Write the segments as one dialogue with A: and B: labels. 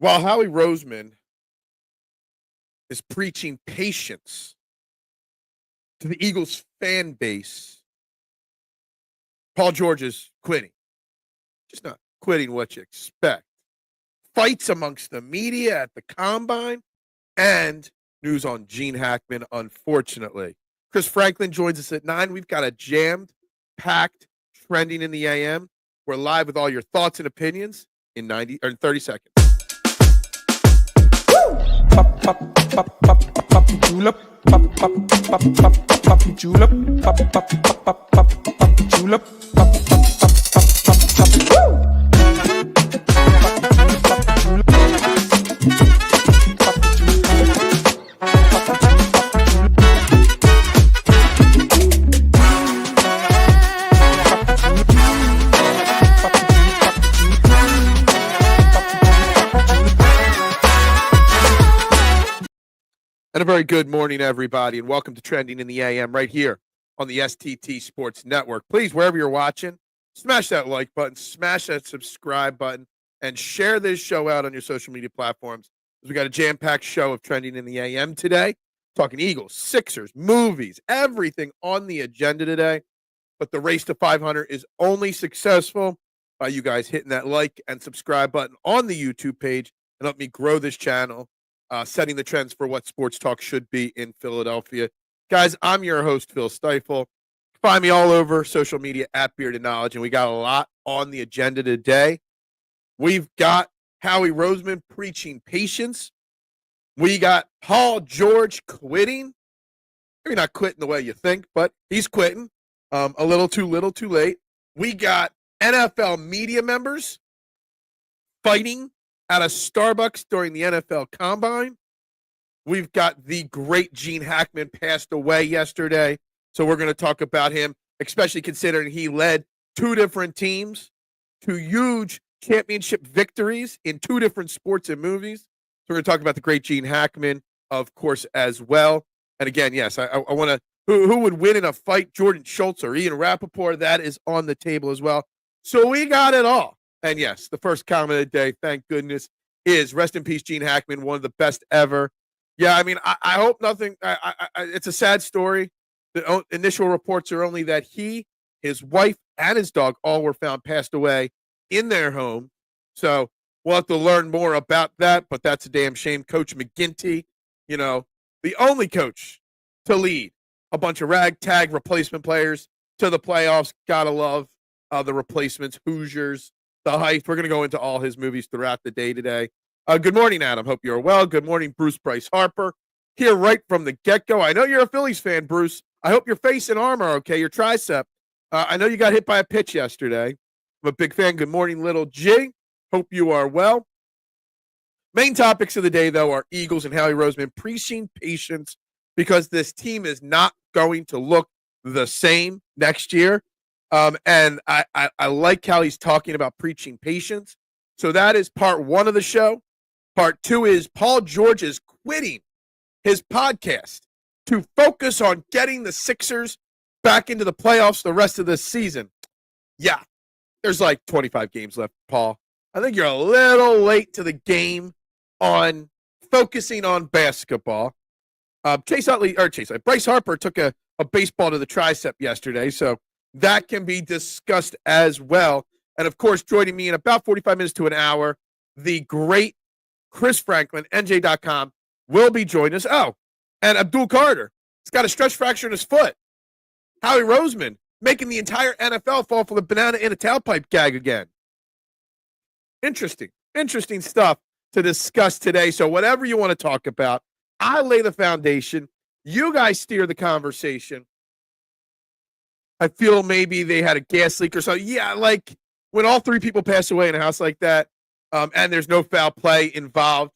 A: While Howie Roseman is preaching patience to the Eagles fan base, Paul George is quitting. Just not quitting what you expect. Fights amongst the media at the combine and news on Gene Hackman, unfortunately. Chris Franklin joins us at 9. We've got a jammed, packed, trending in the AM. We're live with all your thoughts and opinions in 30 seconds.
B: Pop, pop, pop, pop, pop, julep. Pop, pop, pop, pop, pop, julep. Pop, pop, pop, pop, pop, julep. Pop, pop, pop, pop, pop, woo!
A: And a very good morning, everybody, and welcome to Trending in the AM right here on the STT Sports Network. Please, wherever you're watching, smash that like button, smash that subscribe button, and share this show out on your social media platforms. We got a jam-packed show of Trending in the AM today, talking Eagles, Sixers, movies, everything on the agenda today. But the race to 500 is only successful by you guys hitting that like and subscribe button on the YouTube page and help me grow this channel. Setting the trends for what sports talk should be in Philadelphia. Guys, I'm your host, Phil Stiefel. Find me all over social media at Bearded Knowledge, and we got a lot on the agenda today. We've got Howie Roseman preaching patience. We got Paul George quitting. Maybe not quitting the way you think, but he's quitting. A little too late. We got NFL media members fighting at a Starbucks during the NFL Combine. We've got the great Gene Hackman passed away yesterday, so we're going to talk about him, especially considering he led two different teams to huge championship victories in two different sports and movies. So we're going to talk about the great Gene Hackman, of course, as well. And again, yes, I want to, who would win in a fight, Jordan Schultz or Ian Rappaport? That is on the table as well. So we got it all. And yes, the first comment of the day, thank goodness, is rest in peace, Gene Hackman, one of the best ever. Yeah, I mean, I hope nothing. It's a sad story. The initial reports are only that he, his wife, and his dog all were found passed away in their home. So we'll have to learn more about that, but that's a damn shame. Coach McGinty, the only coach to lead a bunch of ragtag replacement players to the playoffs. Gotta love the replacements, Hoosiers, the Height. We're going to go into all his movies throughout the day today. Good morning, Adam. Hope you're well. Good morning, Bruce Bryce Harper. Here right from the get-go. I know you're a Phillies fan, Bruce. I hope your face and arm are okay, your tricep. I know you got hit by a pitch yesterday. I'm a big fan. Good morning, Little G. Hope you are well. Main topics of the day, though, are Eagles and Howie Roseman preaching patience because this team is not going to look the same next year. And I like how he's talking about preaching patience. So that is part one of the show. Part two is Paul George is quitting his podcast to focus on getting the Sixers back into the playoffs the rest of this season. Yeah, there's like 25 games left, Paul. I think you're a little late to the game on focusing on basketball. Bryce Harper took a baseball to the tricep yesterday, so that can be discussed as well. And, of course, joining me in about 45 minutes to an hour, the great Chris Franklin, NJ.com, will be joining us. Oh, and Abdul Carter. He's got a stress fracture in his foot. Howie Roseman making the entire NFL fall for the banana in a tailpipe gag again. Interesting stuff to discuss today. So whatever you want to talk about, I lay the foundation. You guys steer the conversation. I feel maybe they had a gas leak or so. Yeah, like when all three people pass away in a house like that, and there's no foul play involved,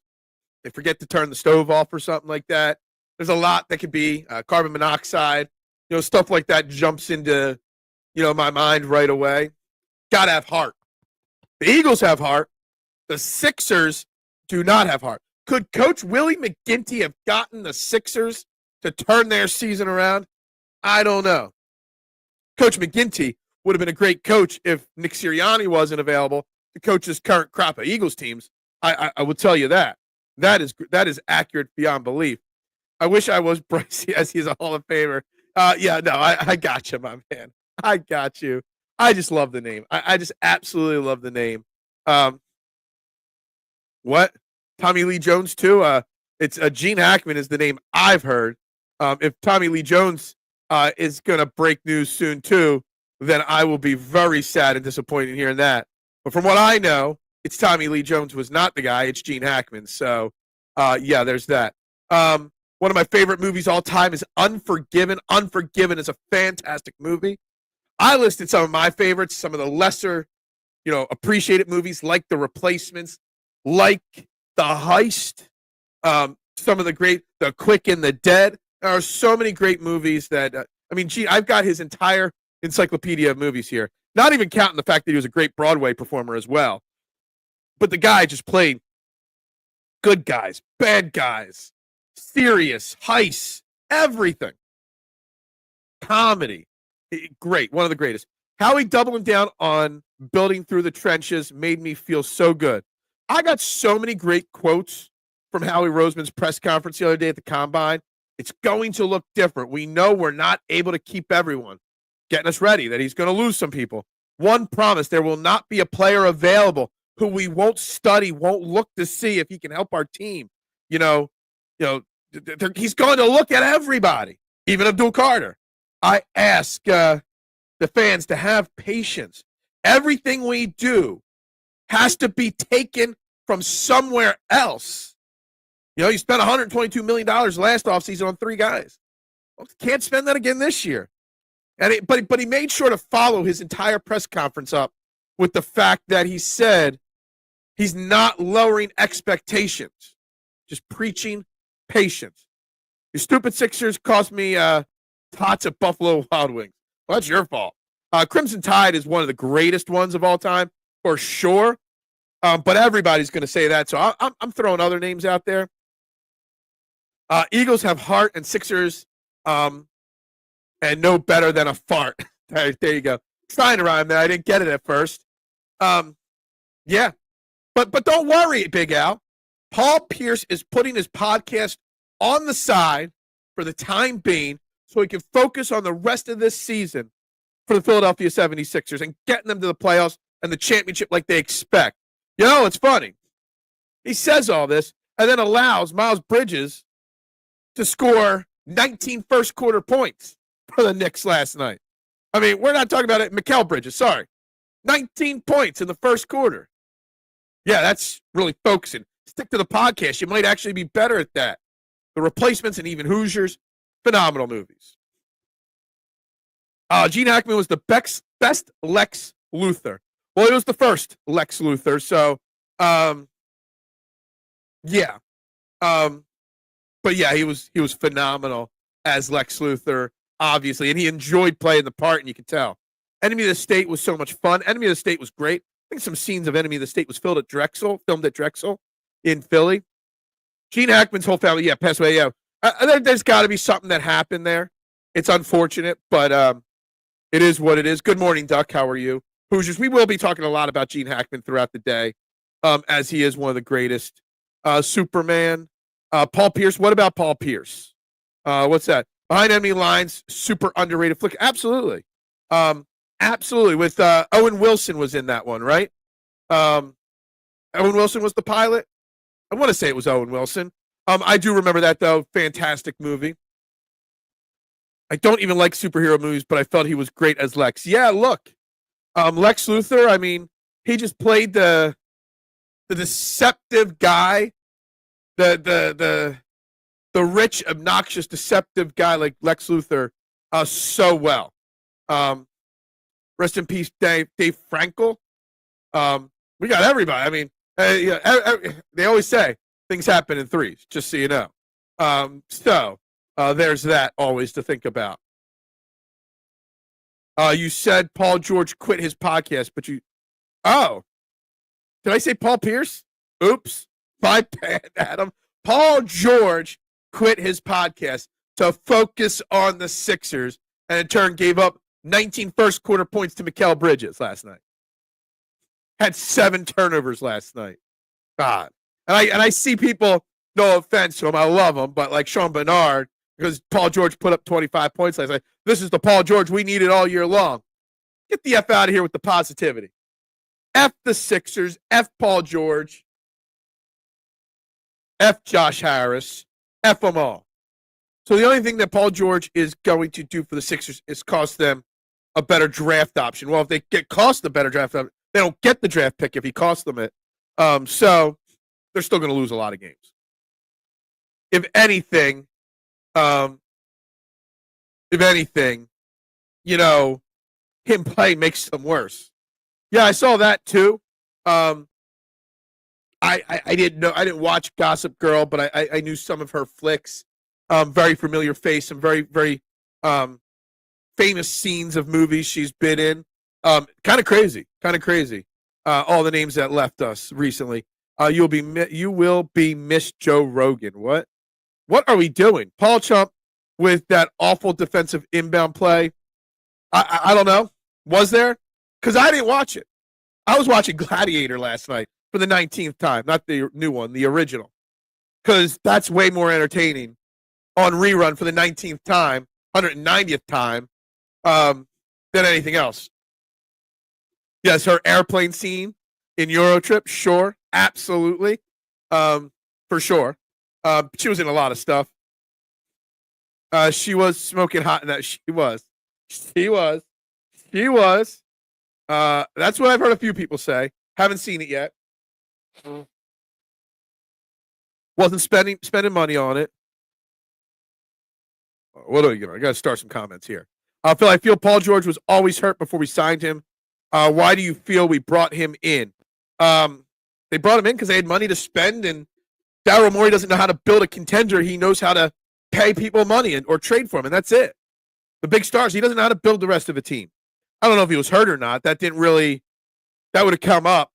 A: they forget to turn the stove off or something like that. There's a lot that could be carbon monoxide, stuff like that jumps into, my mind right away. Got to have heart. The Eagles have heart. The Sixers do not have heart. Could Coach Willie McGinty have gotten the Sixers to turn their season around? I don't know. Coach McGinty would have been a great coach if Nick Sirianni wasn't available to coach his current crop of Eagles teams. I will tell you that. That is accurate beyond belief. I wish I was Bryce as he's a Hall of Famer. Yeah, no, I got you, my man. I got you. I just love the name. I just absolutely love the name. Um, what? Tommy Lee Jones too? It's Gene Hackman is the name I've heard. If Tommy Lee Jones is going to break news soon too, then I will be very sad and disappointed in hearing that. But from what I know, it's Tommy Lee Jones was not the guy. It's Gene Hackman. So, yeah, there's that. One of my favorite movies all time is Unforgiven. Unforgiven is a fantastic movie. I listed some of my favorites, some of the lesser, appreciated movies like The Replacements, like The Heist, some of The Quick and the Dead. There are so many great movies that, I've got his entire encyclopedia of movies here, not even counting the fact that he was a great Broadway performer as well. But the guy just played good guys, bad guys, serious, heists, everything. Comedy. Great. One of the greatest. Howie doubling down on building through the trenches made me feel so good. I got so many great quotes from Howie Roseman's press conference the other day at the Combine. It's going to look different. We know we're not able to keep everyone. Getting us ready that he's going to lose some people. One promise, there will not be a player available who we won't study, won't look to see if he can help our team. He's going to look at everybody, even Abdul Carter. I ask the fans to have patience. Everything we do has to be taken from somewhere else. You spent $122 million last offseason on 3 guys. Well, can't spend that again this year. But he made sure to follow his entire press conference up with the fact that he said he's not lowering expectations, just preaching patience. Your stupid Sixers cost me tots at Buffalo Wild Wings. Well, that's your fault. Crimson Tide is one of the greatest ones of all time, for sure. But everybody's going to say that, so I'm throwing other names out there. Eagles have heart, and Sixers and no better than a fart. There you go. Trying to rhyme there. I didn't get it at first. Yeah. But don't worry, Big Al. Paul Pierce is putting his podcast on the side for the time being so he can focus on the rest of this season for the Philadelphia 76ers and getting them to the playoffs and the championship like they expect. It's funny. He says all this and then allows Miles Bridges to score 19 first-quarter points for the Knicks last night. We're not talking about it. Mikal Bridges, sorry. 19 points in the first quarter. Yeah, that's really focusing. Stick to the podcast. You might actually be better at that. The Replacements and even Hoosiers, phenomenal movies. Gene Hackman was the best Lex Luthor. Well, he was the first Lex Luthor, so yeah. But yeah, he was phenomenal as Lex Luthor, obviously, and he enjoyed playing the part, and you could tell. Enemy of the State was so much fun. Enemy of the State was great. I think some scenes of Enemy of the State was filmed at Drexel in Philly. Gene Hackman's whole family, passed away. Yeah, there's got to be something that happened there. It's unfortunate, but it is what it is. Good morning, Duck. How are you? Hoosiers, we will be talking a lot about Gene Hackman throughout the day, as he is one of the greatest. Superman. Paul Pierce. What about Paul Pierce? What's that? Behind Enemy Lines, super underrated flick. Absolutely. Absolutely. With Owen Wilson was in that one, right? Owen Wilson was the pilot. I want to say it was Owen Wilson. I do remember that, though. Fantastic movie. I don't even like superhero movies, but I felt he was great as Lex. Yeah, look. Lex Luthor, he just played the deceptive guy, the rich, obnoxious, deceptive guy like Lex Luthor so well. Rest in peace, Dave Frankel. We got everybody. They always say things happen in threes, just so you know. So there's that always to think about. You said Paul George quit his podcast, but did I say Paul Pierce? Oops. My bad, Adam. Paul George quit his podcast to focus on the Sixers and in turn gave up 19 first-quarter points to Mikal Bridges last night. Had 7 turnovers last night. God. And I see people, no offense to him, I love him, but like Sean Bernard, because Paul George put up 25 points last night. This is the Paul George we needed all year long. Get the F out of here with the positivity. F the Sixers, F Paul George, F Josh Harris, F them all. So the only thing that Paul George is going to do for the Sixers is cost them a better draft option. Well, if they get cost a better draft option, they don't get the draft pick if he costs them it. So they're still going to lose a lot of games. If anything, him playing makes them worse. Yeah, I saw that too. I didn't know. I didn't watch Gossip Girl, but I knew some of her flicks. Very familiar face, some very famous scenes of movies she's been in. Kind of crazy. All the names that left us recently. You will be Miss Joe Rogan. What are we doing? Paul Chump with that awful defensive inbound play. I don't know. Was there? Because I didn't watch it. I was watching Gladiator last night for the 19th time, not the new one, the original. Because that's way more entertaining on rerun for the 19th time, 190th time, than anything else. Yes, her airplane scene in Eurotrip, sure, absolutely, for sure. She was in a lot of stuff. She was smoking hot in that. She was. That's what I've heard a few people say. Haven't seen it yet. Wasn't spending money on it. What are we doing? I got to start some comments here. I feel Paul George was always hurt before we signed him. Why do you feel we brought him in? They brought him in because they had money to spend, and Daryl Morey doesn't know how to build a contender. He knows how to pay people money or trade for him, and that's it. The big stars, he doesn't know how to build the rest of a team. I don't know if he was hurt or not. That would have come up,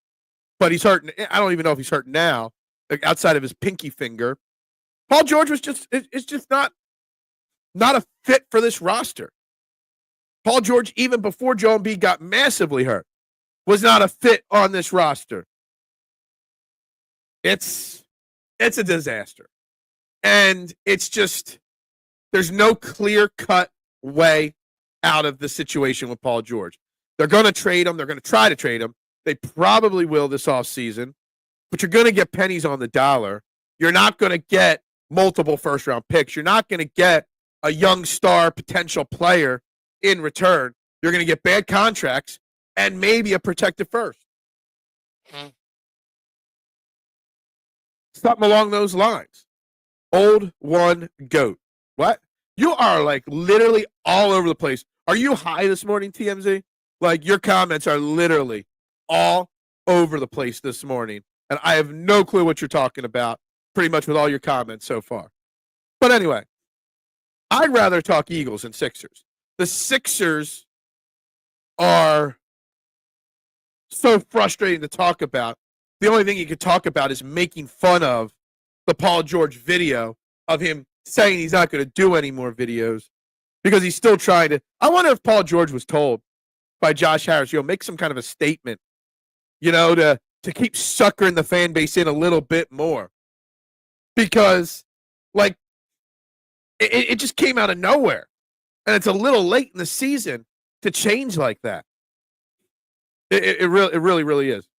A: but he's hurt. I don't even know if he's hurt now, like outside of his pinky finger. Paul George is just not a fit for this roster. Paul George, even before Joel Embiid got massively hurt, was not a fit on this roster. It's a disaster. And it's just, there's no clear-cut way out of the situation with Paul George. They're going to trade him. They're going to try to trade him. They probably will this offseason, but you're going to get pennies on the dollar. You're not going to get multiple first-round picks. You're not going to get a young star potential player in return. You're going to get bad contracts and maybe a protected first. Something along those lines. Old one goat. What? You are like literally all over the place. Are you high this morning, TMZ? Like your comments are literally all over the place this morning. And I have no clue what you're talking about pretty much with all your comments so far. But anyway, I'd rather talk Eagles and Sixers. The Sixers are so frustrating to talk about. The only thing you could talk about is making fun of the Paul George video of him saying he's not going to do any more videos because he's still trying to. I wonder if Paul George was told by Josh Harris, make some kind of a statement, to keep suckering the fan base in a little bit more. Because, like, it just came out of nowhere. And it's a little late in the season to change like that. It really is.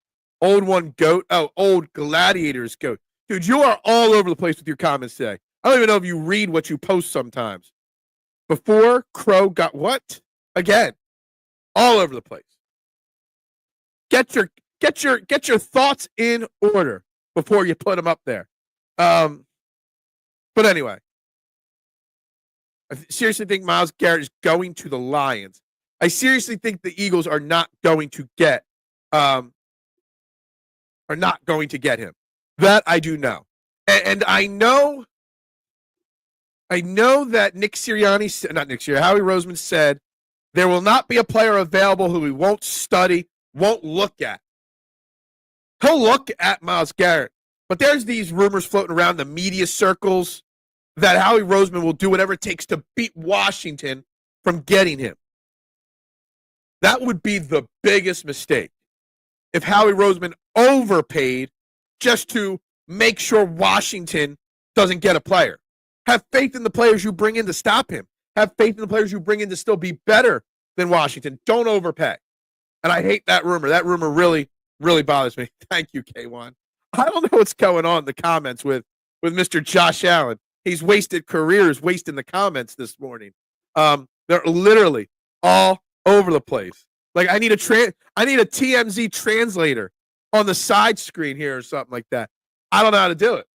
A: Old one goat. Oh, old gladiators goat. Dude, you are all over the place with your comments today. I don't even know if you read what you post sometimes. Before Crow got what? Again. All over the place. Get your thoughts in order before you put them up there. But anyway. I seriously think Myles Garrett is going to the Lions. I seriously think the Eagles are not going to get him. That I do know. And I know that Howie Roseman said there will not be a player available who we won't study, won't look at. He'll look at Myles Garrett. But there's these rumors floating around the media circles that Howie Roseman will do whatever it takes to beat Washington from getting him. That would be the biggest mistake. If Howie Roseman overpaid just to make sure Washington doesn't get a player. Have faith in the players you bring in to stop him. Have faith in the players you bring in to still be better than Washington. Don't overpay. And I hate that rumor. That rumor really, really bothers me. Thank you, K1. I don't know what's going on in the comments with Mr. Josh Allen. He's wasted careers wasting the comments this morning. They're literally all over the place. Like I need a TMZ translator on the side screen here or something like that. I don't know how to do it.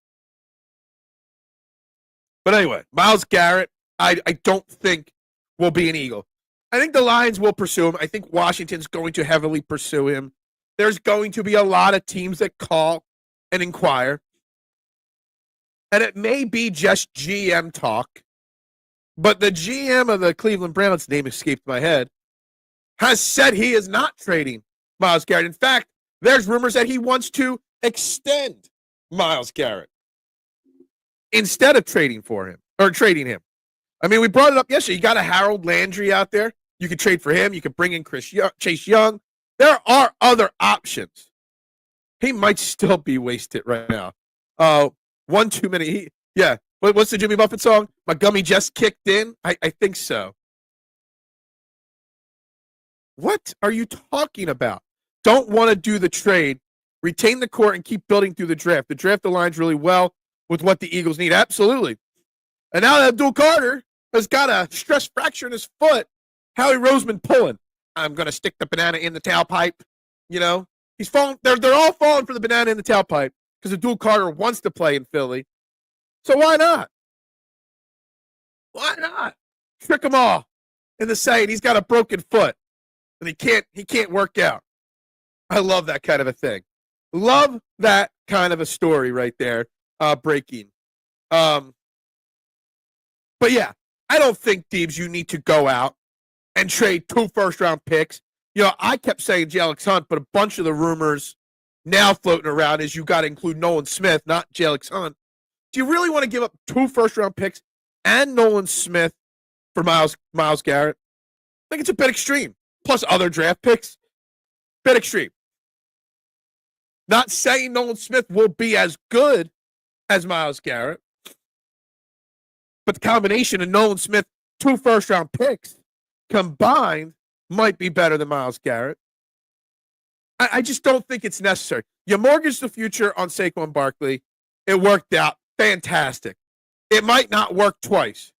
A: But anyway, Myles Garrett, I don't think will be an Eagle. I think the Lions will pursue him. I think Washington's going to heavily pursue him. There's going to be a lot of teams that call and inquire. And it may be just GM talk, but the GM of the Cleveland Browns, name escaped my head, has said he is not trading Myles Garrett. In fact, there's rumors that he wants to extend Myles Garrett instead of trading him. I mean, we brought it up yesterday. You got a Harold Landry out there. You could trade for him. You could bring in Chase Young. There are other options. He might still be wasted right now. One too many. Yeah. What's the Jimmy Buffett song? My gummy just kicked in? I think so. What are you talking about? Don't want to do the trade. Retain the core and keep building through the draft. The draft aligns really well with what the Eagles need. Absolutely. And now that Abdul Carter has got a stress fracture in his foot, Howie Roseman pulling. I'm going to stick the banana in the tailpipe. You know, he's falling. They're all falling for the banana in the tailpipe because Abdul Carter wants to play in Philly. So why not? Why not? Trick them all into saying he's got a broken foot and he can't work out. I love that kind of a thing. Love that kind of a story right there. Breaking. But yeah, I don't think, Deebs, you need to go out and trade 2 first-round picks. You know, I kept saying Jalen Hunt, but a bunch of the rumors now floating around is you got to include Nolan Smith, not Jalen Hunt. Do you really want to give up 2 first-round picks and Nolan Smith for Myles Garrett? I think it's a bit extreme. Plus other draft picks, bit extreme. Not saying Nolan Smith will be as good as Myles Garrett, but the combination of Nolan Smith, 2 first-round picks combined might be better than Myles Garrett. I just don't think it's necessary. You mortgaged the future on Saquon Barkley. It worked out fantastic. It might not work twice.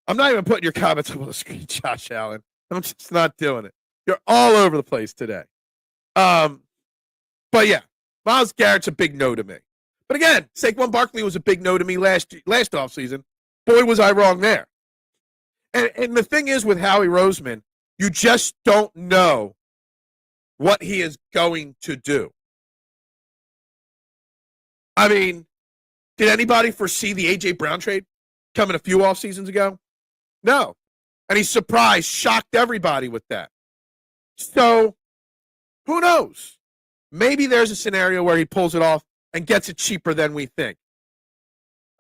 A: I'm not even putting your comments up on the screen, Josh Allen. I'm just not doing it. You're all over the place today. But yeah, Myles Garrett's a big no to me. But again, Saquon Barkley was a big no to me last offseason. Boy, was I wrong there. And the thing is with Howie Roseman, you just don't know what he is going to do. I mean, did anybody foresee the A.J. Brown trade coming a few off seasons ago? No. And he surprised, shocked everybody with that. So, who knows? Maybe there's a scenario where he pulls it off and gets it cheaper than we think.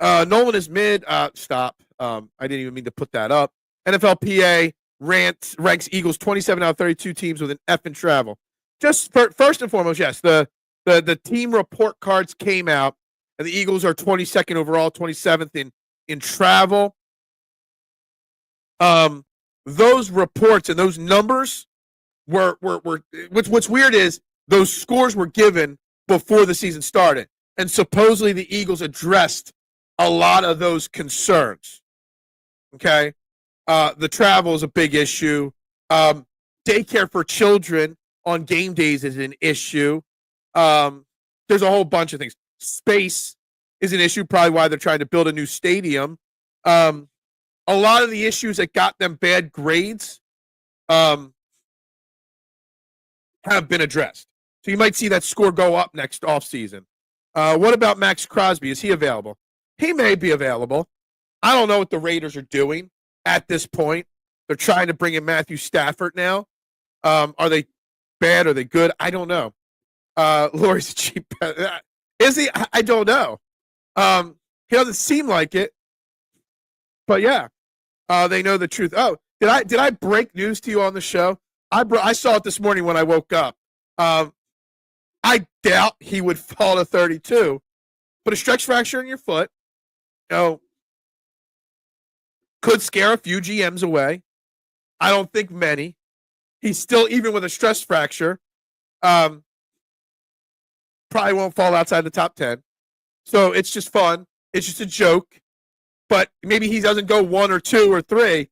A: Nolan is mid. Stop. I didn't even mean to put that up. NFLPA ranks Eagles 27 out of 32 teams with an F in travel. Just first and foremost, yes, the team report cards came out, and the Eagles are 22nd overall, 27th in travel. Those reports and those numbers were what's weird is those scores were given before the season started, and supposedly the Eagles addressed a lot of those concerns. Okay, the travel is a big issue. Daycare for children on game days is an issue. There's a whole bunch of things. Space is an issue, probably why they're trying to build a new stadium. A lot of the issues that got them bad grades have been addressed. So you might see that score go up next offseason. What about Max Crosby? Is he available? He may be available. I don't know what the Raiders are doing at this point. They're trying to bring in Matthew Stafford now. Are they bad? Are they good? I don't know. Lori's a cheap. Is he? I don't know. He doesn't seem like it. But yeah, they know the truth. Oh, did I break news to you on the show? I saw it this morning when I woke up. I doubt he would fall to 32. But a stretch fracture in your foot, could scare a few GMs away. I don't think many. He's still, even with a stress fracture, probably won't fall outside the top 10. So it's just fun. It's just a joke. But maybe he doesn't go 1 or 2 or 3,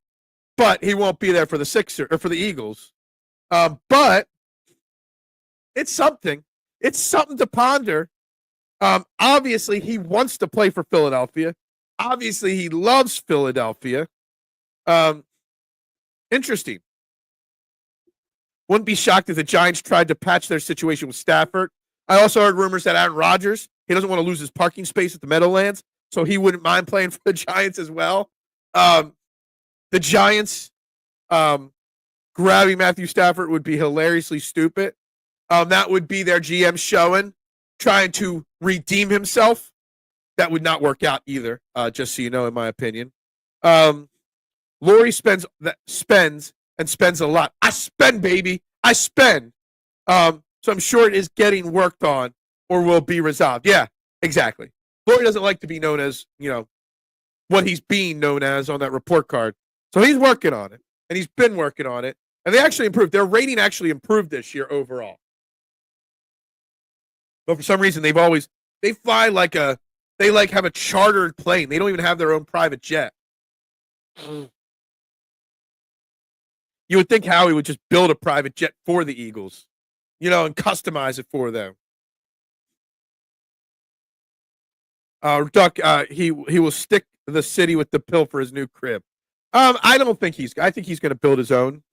A: but he won't be there for the Sixers or for the Eagles. But it's something. It's something to ponder. Obviously, he wants to play for Philadelphia. Obviously, he loves Philadelphia. Interesting. Wouldn't be shocked if the Giants tried to patch their situation with Stafford. I also heard rumors that Aaron Rodgers, he doesn't want to lose his parking space at the Meadowlands, so he wouldn't mind playing for the Giants as well. The Giants grabbing Matthew Stafford would be hilariously stupid. That would be their GM showing, trying to redeem himself. That would not work out either, just so you know, in my opinion. Lori spends a lot. I spend, baby. I spend. So I'm sure it is getting worked on or will be resolved. Yeah, exactly. Lori doesn't like to be known as, what he's being known as on that report card. So he's working on it, and he's been working on it. And they actually improved. Their rating actually improved this year overall. But for some reason, they fly they have a chartered plane. They don't even have their own private jet. You would think Howie would just build a private jet for the Eagles, and customize it for them. Duck, he will stick the city with the pill for his new crib. I think he's going to build his own.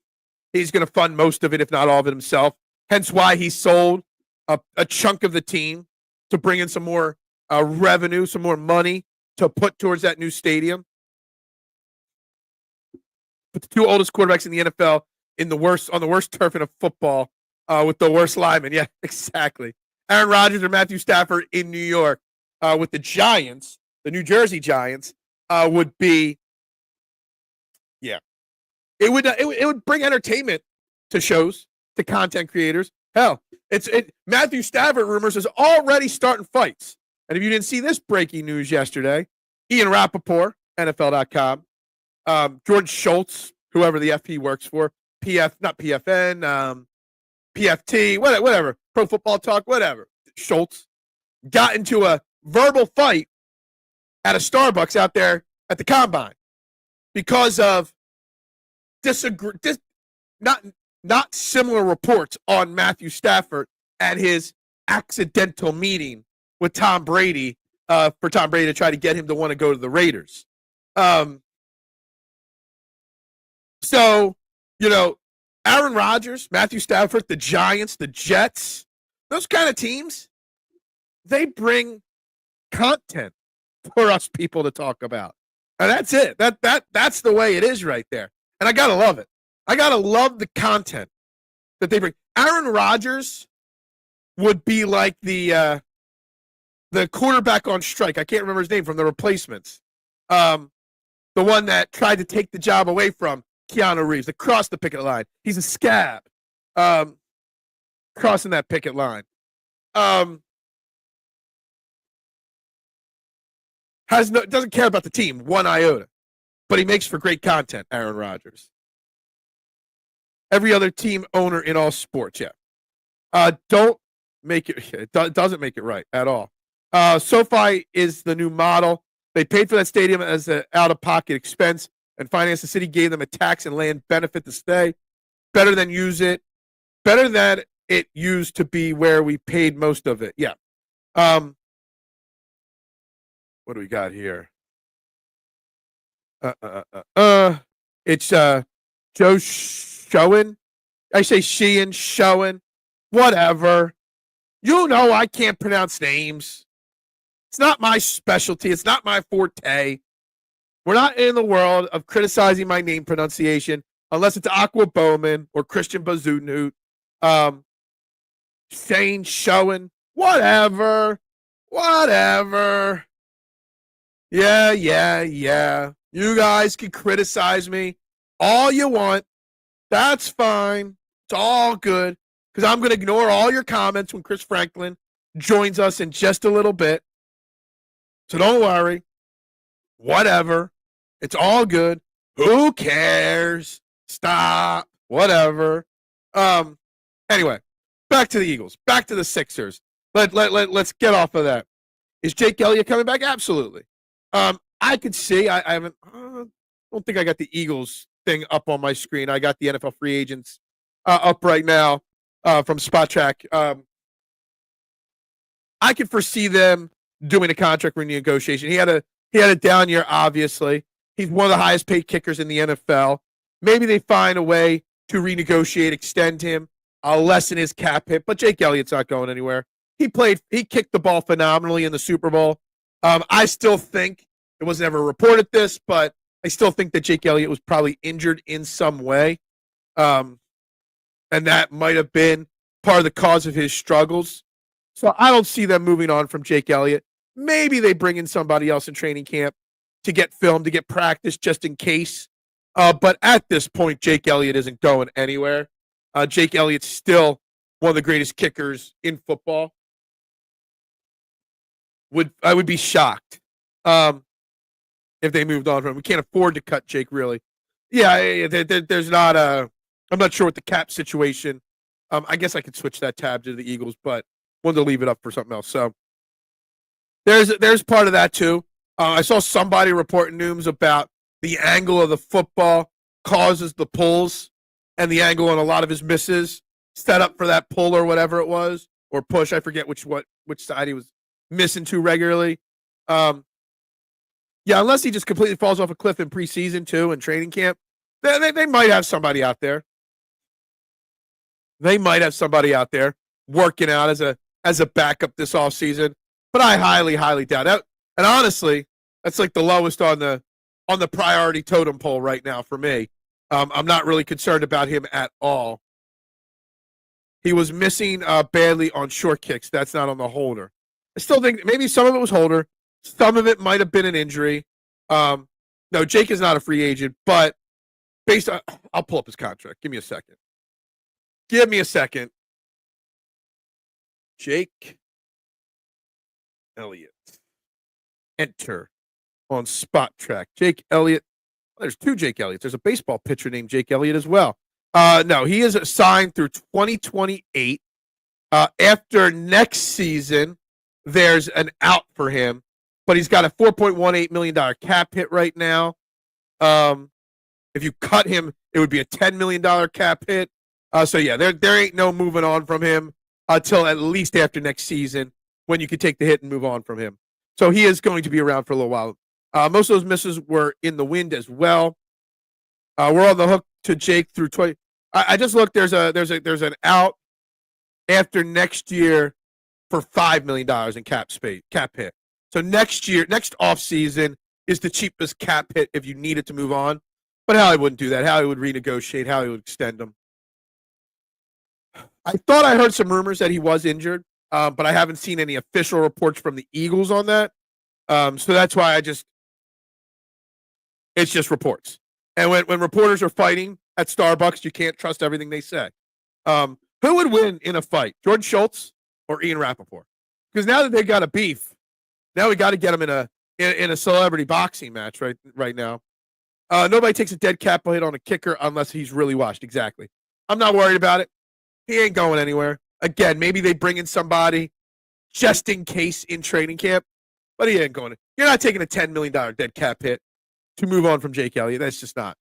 A: He's going to fund most of it, if not all of it himself. Hence why he sold a chunk of the team to bring in some more revenue, some more money to put towards that new stadium. But the two oldest quarterbacks in the NFL on the worst turf in football with the worst linemen. Yeah, exactly. Aaron Rodgers or Matthew Stafford in New York with the Giants, the New Jersey Giants, would be, yeah. It would bring entertainment to shows, to content creators. Hell, Matthew Stafford rumors is already starting fights. And if you didn't see this breaking news yesterday, Ian Rappaport, NFL.com, George Schultz, whoever the FP works for, not PFN, PFT, whatever, Pro Football Talk, whatever. Schultz got into a verbal fight at a Starbucks out there at the Combine because of not similar reports on Matthew Stafford at his accidental meeting with Tom Brady for Tom Brady to try to get him to want to go to the Raiders. So, Aaron Rodgers, Matthew Stafford, the Giants, the Jets, those kind of teams, they bring content for us people to talk about. And that's it. That's the way it is right there. And I got to love it. I got to love the content that they bring. Aaron Rodgers would be like the quarterback on strike. I can't remember his name from the Replacements. The one that tried to take the job away from Keanu Reeves, across the picket line. He's a scab. Crossing that picket line. Doesn't care about the team one iota, but he makes for great content. Aaron Rodgers. Every other team owner in all sports, yeah. Don't make it. Doesn't make it right at all. SoFi is the new model. They paid for that stadium as an out-of-pocket expense, and finance. The city gave them a tax and land benefit to stay. Better than it used to be where we paid most of it. Yeah. What do we got here? It's Joe Schoen. I say Sheehan, Schoen, whatever. I can't pronounce names. It's not my specialty. It's not my forte. We're not in the world of criticizing my name pronunciation unless it's Aqua Bowman or Christian Bazudnut, Shane Schoen, whatever. Yeah. You guys can criticize me all you want. That's fine. It's all good. because I'm going to ignore all your comments when Chris Franklin joins us in just a little bit. So don't worry. Whatever. It's all good. Who cares? Stop. Whatever. Anyway, back to the Eagles. Back to the Sixers. Let's get off of that. Is Jake Elliott coming back? Absolutely. I could see. I haven't. Don't think I got the Eagles thing up on my screen. I got the NFL free agents up right now from Spot Track. I could foresee them doing a contract renegotiation. He had a down year, obviously. He's one of the highest paid kickers in the NFL. Maybe they find a way to renegotiate, extend him, lessen his cap hit. But Jake Elliott's not going anywhere. He kicked the ball phenomenally in the Super Bowl. I still think, it was never reported this, but I still think that Jake Elliott was probably injured in some way. And that might have been part of the cause of his struggles. So I don't see them moving on from Jake Elliott. Maybe they bring in somebody else in training camp to get film, to get practice just in case. But at this point, Jake Elliott isn't going anywhere. Jake Elliott's still one of the greatest kickers in football. I would be shocked if they moved on from him. We can't afford to cut Jake, really. Yeah, there's not a. I'm not sure what the cap situation. I guess I could switch that tab to the Eagles, but wanted to leave it up for something else. So there's part of that too. I saw somebody reporting news about the angle of the football causes the pulls, and the angle on a lot of his misses set up for that pull or whatever it was, or push. I forget which side he was missing too regularly. Yeah, unless he just completely falls off a cliff in preseason too and training camp, they might have somebody out there. They might have somebody out there working out as a backup this offseason, but I highly, highly doubt it. And honestly, that's like the lowest on the priority totem pole right now for me. I'm not really concerned about him at all. He was missing badly on short kicks. That's not on the holder. I still think maybe some of it was holder. Some of it might have been an injury. No, Jake is not a free agent, but based on, I'll pull up his contract. Give me a second. Jake Elliott. Enter on Spot Track. Jake Elliott. There's two Jake Elliott's. There's a baseball pitcher named Jake Elliott as well. No, he is signed through 2028. After next season, there's an out for him, but he's got a $4.18 million cap hit right now. If you cut him, it would be a $10 million cap hit. So yeah, there ain't no moving on from him until at least after next season, when you can take the hit and move on from him. So he is going to be around for a little while. Most of those misses were in the wind as well. We're on the hook to Jake through 20. I just looked. There's an out after next year for $5 million in cap hit. So next offseason is the cheapest cap hit if you needed to move on. But Howie wouldn't do that. Howie would renegotiate. Howie would extend them. I thought I heard some rumors that he was injured, but I haven't seen any official reports from the Eagles on that. So that's why it's just reports. And when reporters are fighting at Starbucks, you can't trust everything they say. Who would win in a fight, Jordan Schultz or Ian Rappaport? Because now that they got a beef, now we got to get them in a celebrity boxing match right now. Nobody takes a dead cap hit on a kicker unless he's really washed. Exactly. I'm not worried about it. He ain't going anywhere. Again, maybe they bring in somebody just in case in training camp, but he ain't going. You're not taking a $10 million dead cap hit to move on from Jake Elliott. That's just not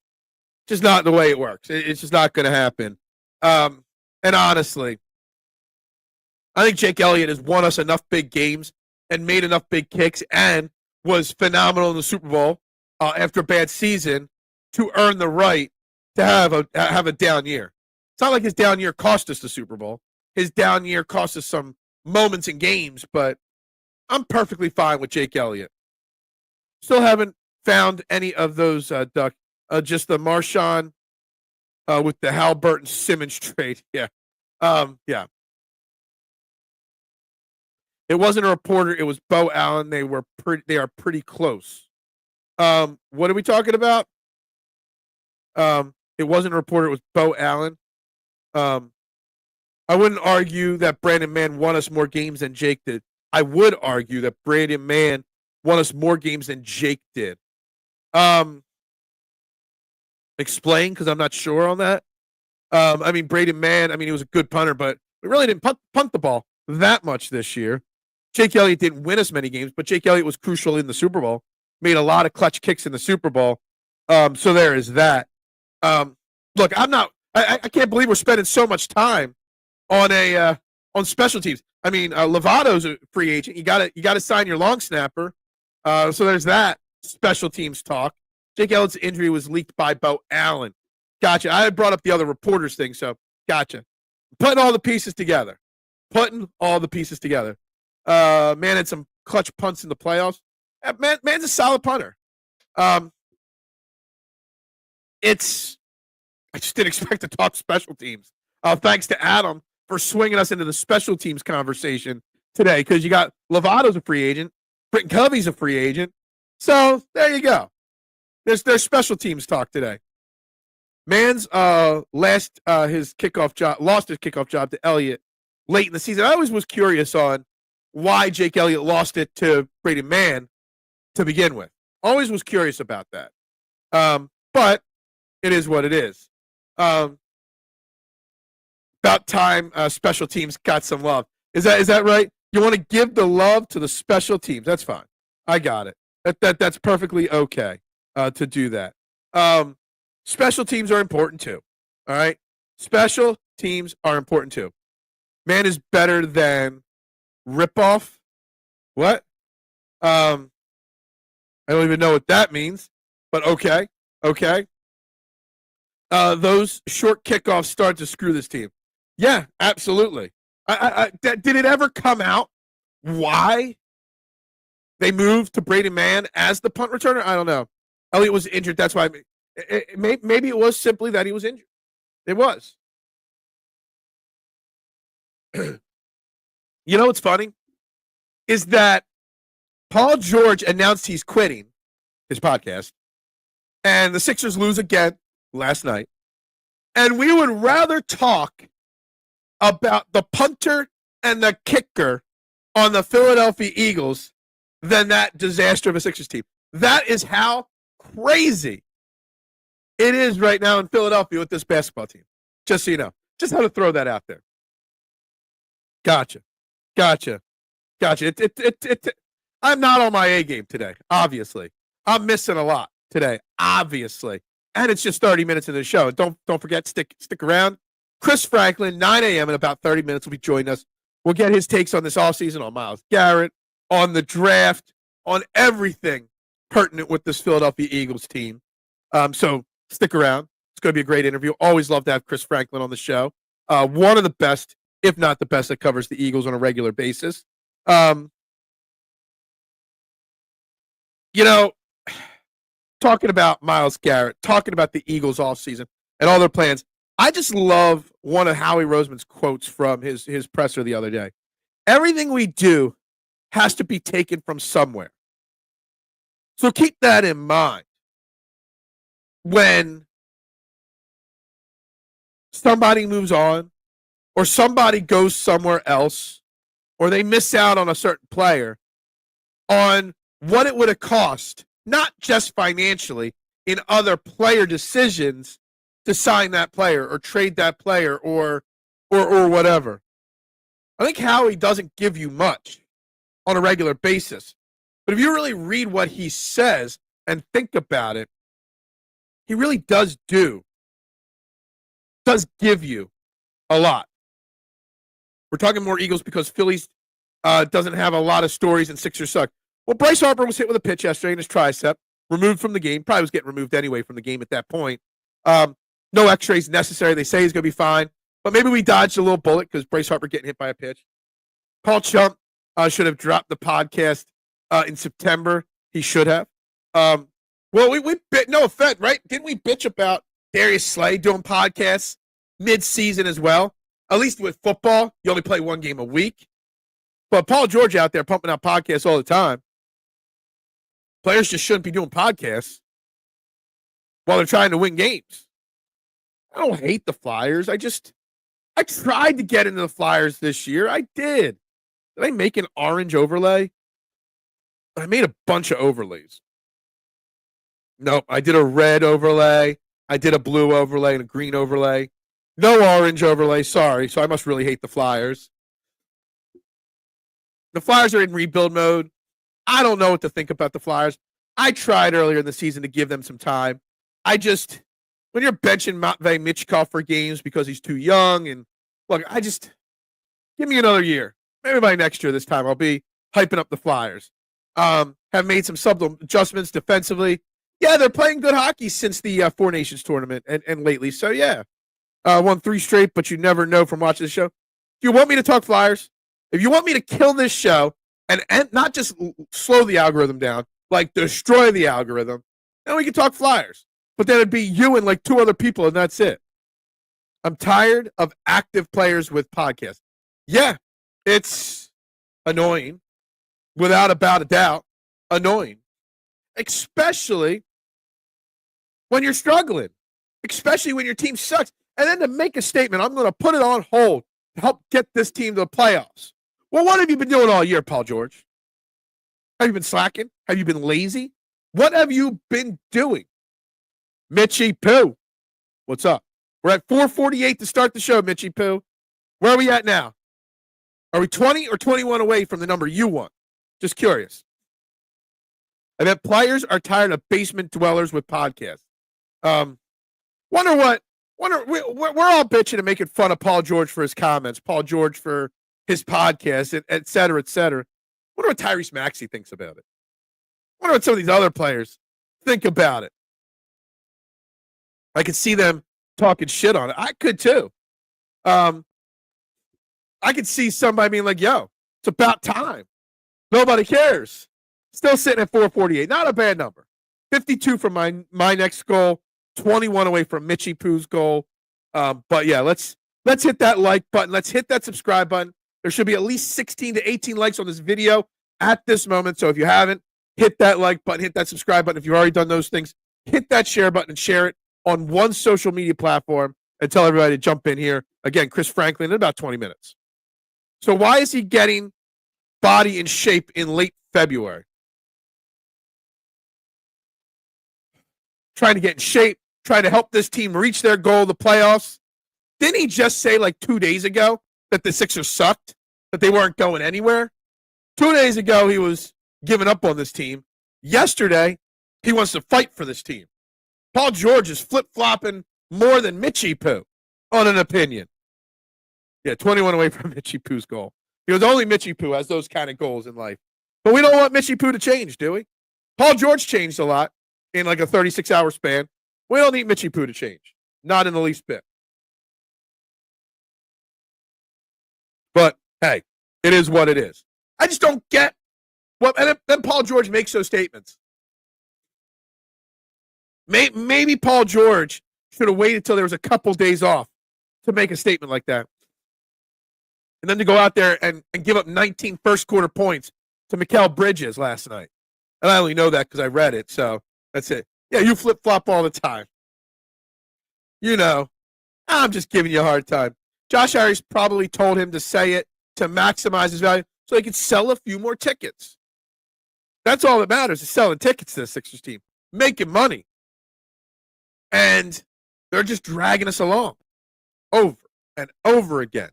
A: the way it works. It's just not going to happen. And honestly, I think Jake Elliott has won us enough big games and made enough big kicks and was phenomenal in the Super Bowl after a bad season to earn the right to have a down year. It's not like his down year cost us the Super Bowl. His down year cost us some moments in games, but I'm perfectly fine with Jake Elliott. Still haven't found any of those, Duck. Just the Marshawn with the Halliburton Simmons trade. Yeah. Yeah. It wasn't a reporter. It was Bo Allen. They are pretty close. What are we talking about? It wasn't a reporter. It was Bo Allen. I wouldn't argue that Brandon Mann won us more games than Jake did. I would argue that Brandon Mann won us more games than Jake did. Explain, because I'm not sure on that. Brandon Mann, he was a good punter, but we really didn't punt the ball that much this year. Jake Elliott didn't win us many games, but Jake Elliott was crucial in the Super Bowl. Made a lot of clutch kicks in the Super Bowl. So there is that. Look, I can't believe we're spending so much time on special teams. Lovato's a free agent. You gotta sign your long snapper. So there's that special teams talk. Jake Elliott's injury was leaked by Bo Allen. Gotcha. I had brought up the other reporters thing, so gotcha. Putting all the pieces together. Man had some clutch punts in the playoffs. Man's a solid punter. I just didn't expect to talk special teams. Thanks to Adam for swinging us into the special teams conversation today, because you got Lovato's a free agent, Britton Covey's a free agent. So there you go. There's special teams talk today. Man's lost his kickoff job to Elliott late in the season. I always was curious on why Jake Elliott lost it to Brandon Mann to begin with. Always was curious about that. But it is what it is. About time special teams got some love. Is that right? You want to give the love to the special teams? That's fine. I got it. That's perfectly okay to do that. Special teams are important too. All right. Special teams are important too. Man is better than ripoff. What? I don't even know what that means, but okay. Those short kickoffs start to screw this team. Yeah, absolutely. Did it ever come out why they moved to Brandon Mann as the punt returner? I don't know. Elliott was injured. That's why. Maybe it was simply that he was injured. It was. You know what's funny? Is that Paul George announced he's quitting his podcast, and the Sixers lose again last night. And we would rather talk about the punter and the kicker on the Philadelphia Eagles than that disaster of a Sixers team. That is how crazy it is right now in Philadelphia with this basketball team. Just so you know. Just how to throw that out there. Gotcha. I'm not on my A game today, obviously. I'm missing a lot today, obviously. And it's just 30 minutes into the show. Don't forget, stick around. Chris Franklin, 9 a.m. in about 30 minutes will be joining us. We'll get his takes on this offseason, on Myles Garrett, on the draft, on everything pertinent with this Philadelphia Eagles team. So stick around. It's going to be a great interview. Always love to have Chris Franklin on the show. One of the best, if not the best, that covers the Eagles on a regular basis. Talking about Myles Garrett, talking about the Eagles offseason and all their plans, I just love one of Howie Roseman's quotes from his presser the other day. Everything we do has to be taken from somewhere. So keep that in mind when somebody moves on or somebody goes somewhere else or they miss out on a certain player, on what it would have cost, not just financially, in other player decisions to sign that player or trade that player or whatever. I think Howie doesn't give you much on a regular basis. But if you really read what he says and think about it, he really does give you a lot. We're talking more Eagles because Phillies doesn't have a lot of stories and Sixers suck. Well, Bryce Harper was hit with a pitch yesterday in his tricep, removed from the game. Probably was getting removed anyway from the game at that point. No x-rays necessary. They say he's going to be fine. But maybe we dodged a little bullet because Bryce Harper getting hit by a pitch. Paul Chump should have dropped the podcast in September. He should have. Well, we bit no offense, right? Didn't we bitch about Darius Slay doing podcasts mid-season as well? At least with football, you only play one game a week. But Paul George out there pumping out podcasts all the time. Players just shouldn't be doing podcasts while they're trying to win games. I don't hate the Flyers. I tried to get into the Flyers this year. I did. Did I make an orange overlay? I made a bunch of overlays. Nope. I did a red overlay. I did a blue overlay and a green overlay. No orange overlay. Sorry. So I must really hate the Flyers. The Flyers are in rebuild mode. I don't know what to think about the Flyers. I tried earlier in the season to give them some time. When you're benching Matvei Michkov for games because he's too young, and look, give me another year. Maybe by next year this time I'll be hyping up the Flyers. Have made some subtle adjustments defensively. Yeah, they're playing good hockey since the Four Nations tournament and lately. So, yeah, won 3 straight, but you never know from watching the show. Do you want me to talk Flyers? If you want me to kill this show and not just slow the algorithm down, like destroy the algorithm, then we can talk Flyers. But then it'd be you and like 2 other people, and that's it. I'm tired of active players with podcasts. Yeah, it's annoying, without a doubt, annoying. Especially when you're struggling, especially when your team sucks. And then to make a statement, I'm going to put it on hold to help get this team to the playoffs. Well, what have you been doing all year, Paul George? Have you been slacking? Have you been lazy? What have you been doing? Mitchie Poo, what's up? We're at 4:48 to start the show, Mitchie Poo. Where are we at now? Are we 20 or 21 away from the number you want? Just curious. I bet players are tired of basement dwellers with podcasts. We're all bitching and making fun of Paul George for his comments, Paul George for his podcast, et cetera, et cetera. Wonder what Tyrese Maxey thinks about it. Wonder what some of these other players think about it. I could see them talking shit on it. I could too. I could see somebody being like, yo, it's about time. Nobody cares. Still sitting at 448. Not a bad number. 52 from my next goal. 21 away from Mitchie Poo's goal. But yeah, let's hit that like button. Let's hit that subscribe button. There should be at least 16 to 18 likes on this video at this moment. So if you haven't, hit that like button, hit that subscribe button. If you've already done those things, hit that share button and share it on one social media platform and tell everybody to jump in here. Again, Chris Franklin in about 20 minutes. So why is he getting body in shape in late February? Trying to get in shape, trying to help this team reach their goal, the playoffs. Didn't he just say like 2 days ago that the Sixers sucked, that they weren't going anywhere? 2 days ago, he was giving up on this team. Yesterday, he wants to fight for this team. Paul George is flip-flopping more than Mitchie Poo on an opinion. Yeah, 21 away from Mitchie Poo's goal. Because only Mitchie Poo has those kind of goals in life. But we don't want Mitchie Poo to change, do we? Paul George changed a lot in like a 36-hour span. We don't need Mitchie Poo to change. Not in the least bit. But, hey, it is what it is. I just don't get what... And then Paul George makes those statements. Maybe Paul George should have waited till there was a couple days off to make a statement like that. And then to go out there and give up 19 first-quarter points to Mikal Bridges last night. And I only know that because I read it, so that's it. Yeah, you flip-flop all the time. You know, I'm just giving you a hard time. Josh Harris probably told him to say it to maximize his value so he could sell a few more tickets. That's all that matters is selling tickets to the Sixers team, making money. And they're just dragging us along over and over again.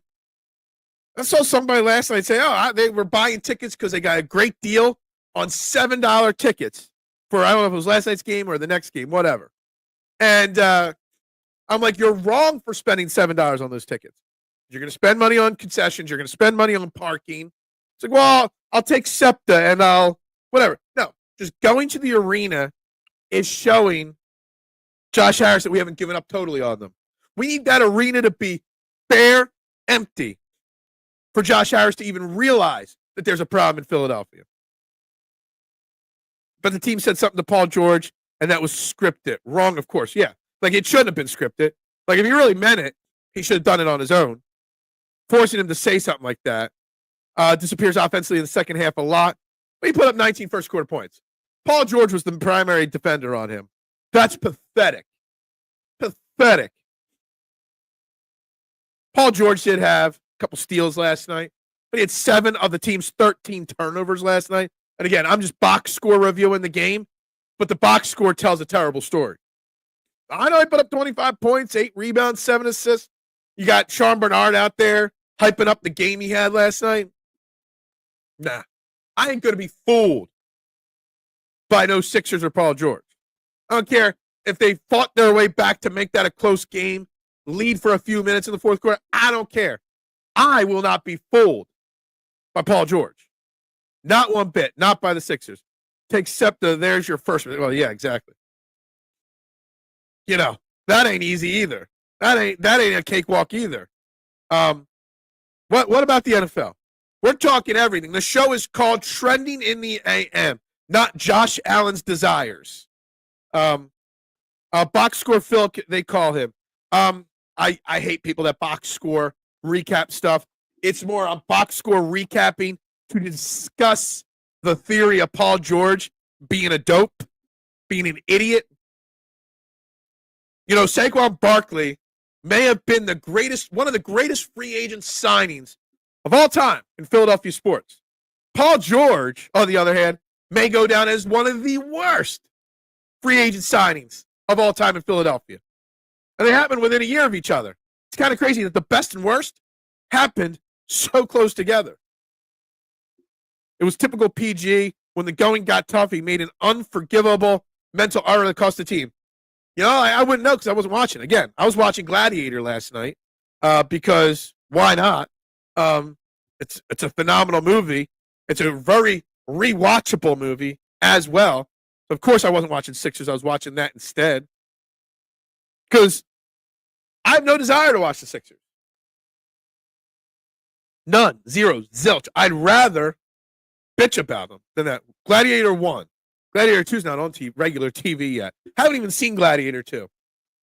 A: I saw somebody last night say, they were buying tickets because they got a great deal on $7 tickets for, I don't know if it was last night's game or the next game, whatever. And I'm like, you're wrong for spending $7 on those tickets. You're going to spend money on concessions. You're going to spend money on parking. It's like, well, I'll take SEPTA and I'll, whatever. No, just going to the arena is showing Josh Harris that we haven't given up totally on them. We need that arena to be bare empty for Josh Harris to even realize that there's a problem in Philadelphia. But the team said something to Paul George, and that was scripted. Wrong, of course, yeah. Like, it shouldn't have been scripted. Like, if he really meant it, he should have done it on his own. Forcing him to say something like that. Disappears offensively in the second half a lot. But he put up 19 first-quarter points. Paul George was the primary defender on him. That's pathetic. Pathetic. Paul George did have a couple steals last night, but he had 7 of the team's 13 turnovers last night. And again, I'm just box score reviewing the game, but the box score tells a terrible story. I know he put up 25 points, 8 rebounds, 7 assists. You got Sean Bernard out there hyping up the game he had last night. Nah, I ain't going to be fooled by no Sixers or Paul George. I don't care if they fought their way back to make that a close game, lead for a few minutes in the fourth quarter. I don't care. I will not be fooled by Paul George. Not one bit. Not by the Sixers. Take SEPTA, there's your first. Well, yeah, exactly. You know, that ain't easy either. That ain't a cakewalk either. What about the NFL? We're talking everything. The show is called Trending in the AM, not Josh Allen's Desires. Box score Phil, they call him. I hate people that box score recap stuff. It's more a box score recapping to discuss the theory of Paul George being a dope, being an idiot. You know, Saquon Barkley may have been one of the greatest free agent signings of all time in Philadelphia sports. Paul George, on the other hand, may go down as one of the worst free agent signings of all time in Philadelphia. And they happened within a year of each other. It's kind of crazy that the best and worst happened so close together. It was typical PG. When the going got tough, he made an unforgivable mental error that cost the team. You know, I wouldn't know because I wasn't watching. Again, I was watching Gladiator last night because why not? It's a phenomenal movie. It's a very rewatchable movie as well. Of course, I wasn't watching Sixers. I was watching that instead because I have no desire to watch the Sixers. None. Zero. Zilch. I'd rather bitch about them than that. Gladiator 1. Gladiator 2 is not on regular TV yet. Haven't even seen Gladiator 2.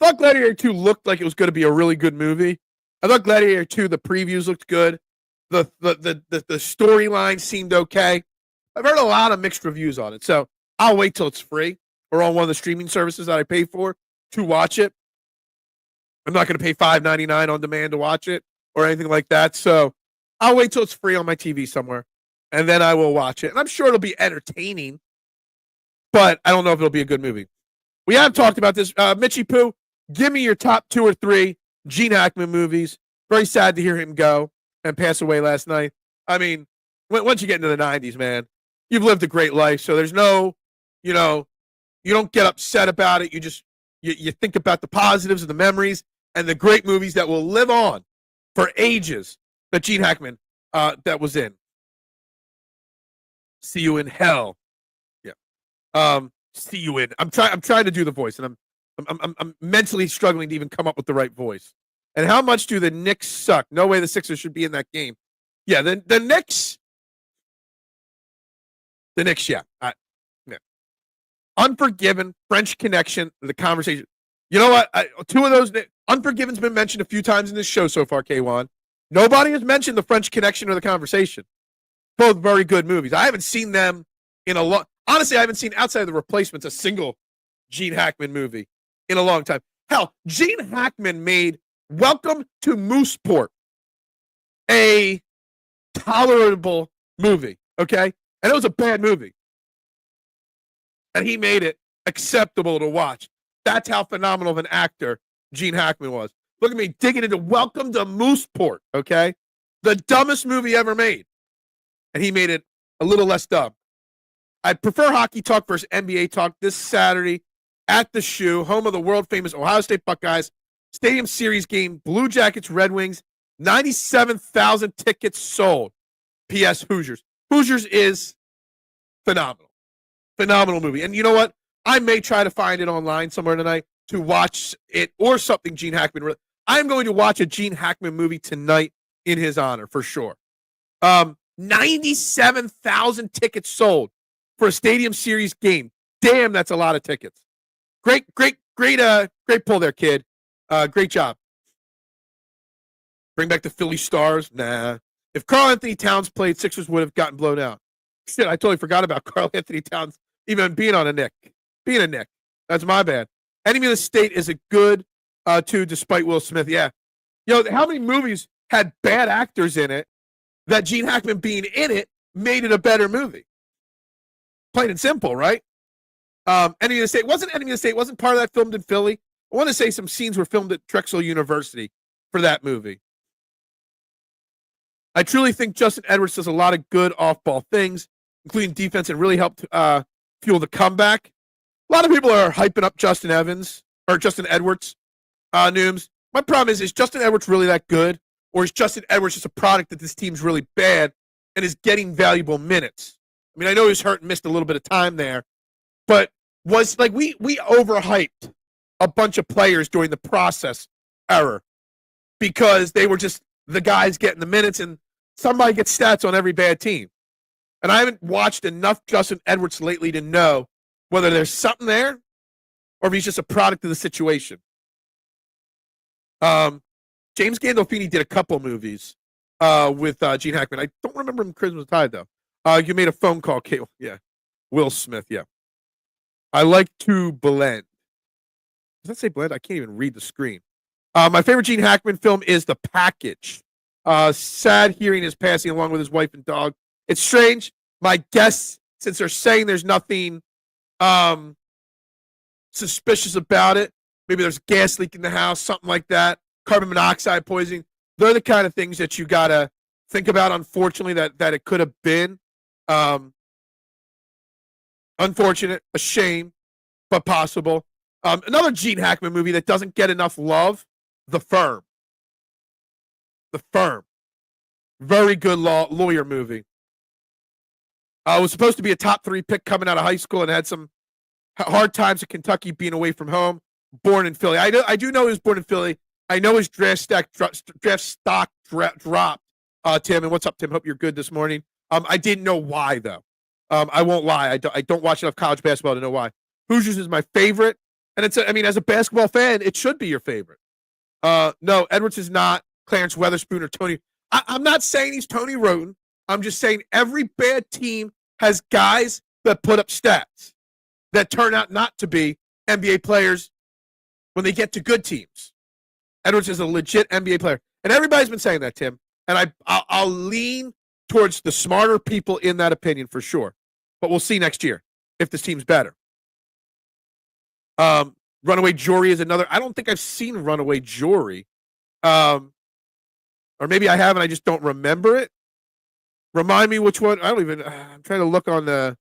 A: Thought Gladiator 2 looked like it was going to be a really good movie. I thought Gladiator 2, the previews looked good. The storyline seemed okay. I've heard a lot of mixed reviews on it, so I'll wait till it's free or on one of the streaming services that I pay for to watch it. I'm not going to pay $5.99 on demand to watch it or anything like that, so I'll wait till it's free on my TV somewhere, and then I will watch it. And I'm sure it'll be entertaining, but I don't know if it'll be a good movie. We have talked about this. Mitchie Poo, give me your top 2 or 3 Gene Hackman movies. Very sad to hear him go and pass away last night. I mean, once you get into the 90s, man, you've lived a great life. So there's no, you don't get upset about it. You think about the positives and the memories and the great movies that will live on for ages that Gene Hackman that was in. See You in Hell. Yeah. See You in. I'm trying to do the voice, and I'm mentally struggling to even come up with the right voice. And how much do the Knicks suck? No way the Sixers should be in that game. Yeah, the Knicks. The Knicks, yeah. Yeah. Unforgiven, French Connection, the conversation. You know what? 2 of those. Unforgiven's been mentioned a few times in this show so far, K1. Nobody has mentioned the French Connection or the conversation. Both very good movies. I haven't seen them in a long. Honestly, I haven't seen outside of The Replacements a single Gene Hackman movie in a long time. Hell, Gene Hackman made Welcome to Mooseport a tolerable movie, okay? And it was a bad movie. And he made it acceptable to watch. That's how phenomenal of an actor Gene Hackman was. Look at me digging into Welcome to Mooseport, okay? The dumbest movie ever made. And he made it a little less dumb. I'd prefer Hockey Talk versus NBA Talk this Saturday at the Shoe, home of the world-famous Ohio State Buckeyes. Stadium Series game, Blue Jackets, Red Wings, 97,000 tickets sold. P.S. Hoosiers. Hoosiers is phenomenal. Phenomenal movie. And you know what? I may try to find it online somewhere tonight to watch it or something Gene Hackman. I'm going to watch a Gene Hackman movie tonight in his honor for sure. 97,000 tickets sold for a Stadium Series game. Damn, that's a lot of tickets. Great pull there, kid. Great job. Bring back the Philly Stars? Nah. If Karl Anthony Towns played, Sixers would have gotten blown out. Shit, I totally forgot about Karl Anthony Towns even being on a Knick. Being a Knick. That's my bad. Enemy of the State is a good, too, despite Will Smith. Yeah. How many movies had bad actors in it that Gene Hackman being in it made it a better movie? Plain and simple, right? Enemy of the State wasn't part of that filmed in Philly. I want to say some scenes were filmed at Drexel University for that movie. I truly think Justin Edwards does a lot of good off-ball things, including defense, and really helped fuel the comeback. A lot of people are hyping up Justin Edwards, Nooms. My problem is Justin Edwards really that good, or is Justin Edwards just a product that this team's really bad and is getting valuable minutes? I mean, I know he was hurt and missed a little bit of time there, but was like we overhyped a bunch of players during the process era because they were just the guys getting the minutes, and somebody gets stats on every bad team. And I haven't watched enough Justin Edwards lately to know whether there's something there or if he's just a product of the situation. James Gandolfini did a couple movies with Gene Hackman. I don't remember him Christmas Tide, though. You made a phone call, Kate. Yeah. Will Smith, yeah. I like to blend. Does that say blend? I can't even read the screen. My favorite Gene Hackman film is The Package. Sad hearing his passing along with his wife and dog. It's strange. My guess, since they're saying there's nothing suspicious about it, maybe there's gas leak in the house, something like that, carbon monoxide poisoning. They're the kind of things that you got to think about, unfortunately, that it could have been. Unfortunate, a shame, but possible. Another Gene Hackman movie that doesn't get enough love, The Firm. The Firm. Very good lawyer movie. It was supposed to be a top 3 pick coming out of high school and had some hard times at Kentucky being away from home. Born in Philly. I do know he was born in Philly. I know his draft stock dropped. Tim, and what's up, Tim? Hope you're good this morning. I didn't know why, though. I won't lie. I don't watch enough college basketball to know why. Hoosiers is my favorite, and as a basketball fan, it should be your favorite. No, Edwards is not Clarence Weatherspoon or Tony. I'm not saying he's Tony Roten. I'm just saying every bad team has guys that put up stats that turn out not to be NBA players when they get to good teams. Edwards is a legit NBA player, and everybody's been saying that, Tim. And I'll lean towards the smarter people in that opinion for sure. But we'll see next year if this team's better. Runaway Jury is another. I don't think I've seen Runaway Jury. Or maybe I have and I just don't remember it. Remind me which one. I'm trying to look on the.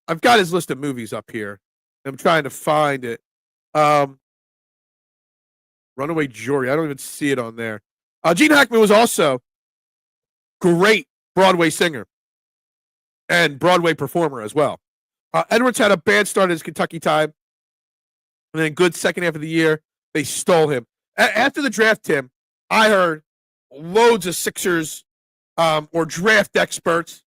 A: I've got his list of movies up here. I'm trying to find it. Runaway Jury. I don't even see it on there. Gene Hackman was also great Broadway singer and Broadway performer as well. Edwards had a bad start at his Kentucky time, and then good second half of the year. They stole him. After the draft, Tim, I heard loads of Sixers or draft experts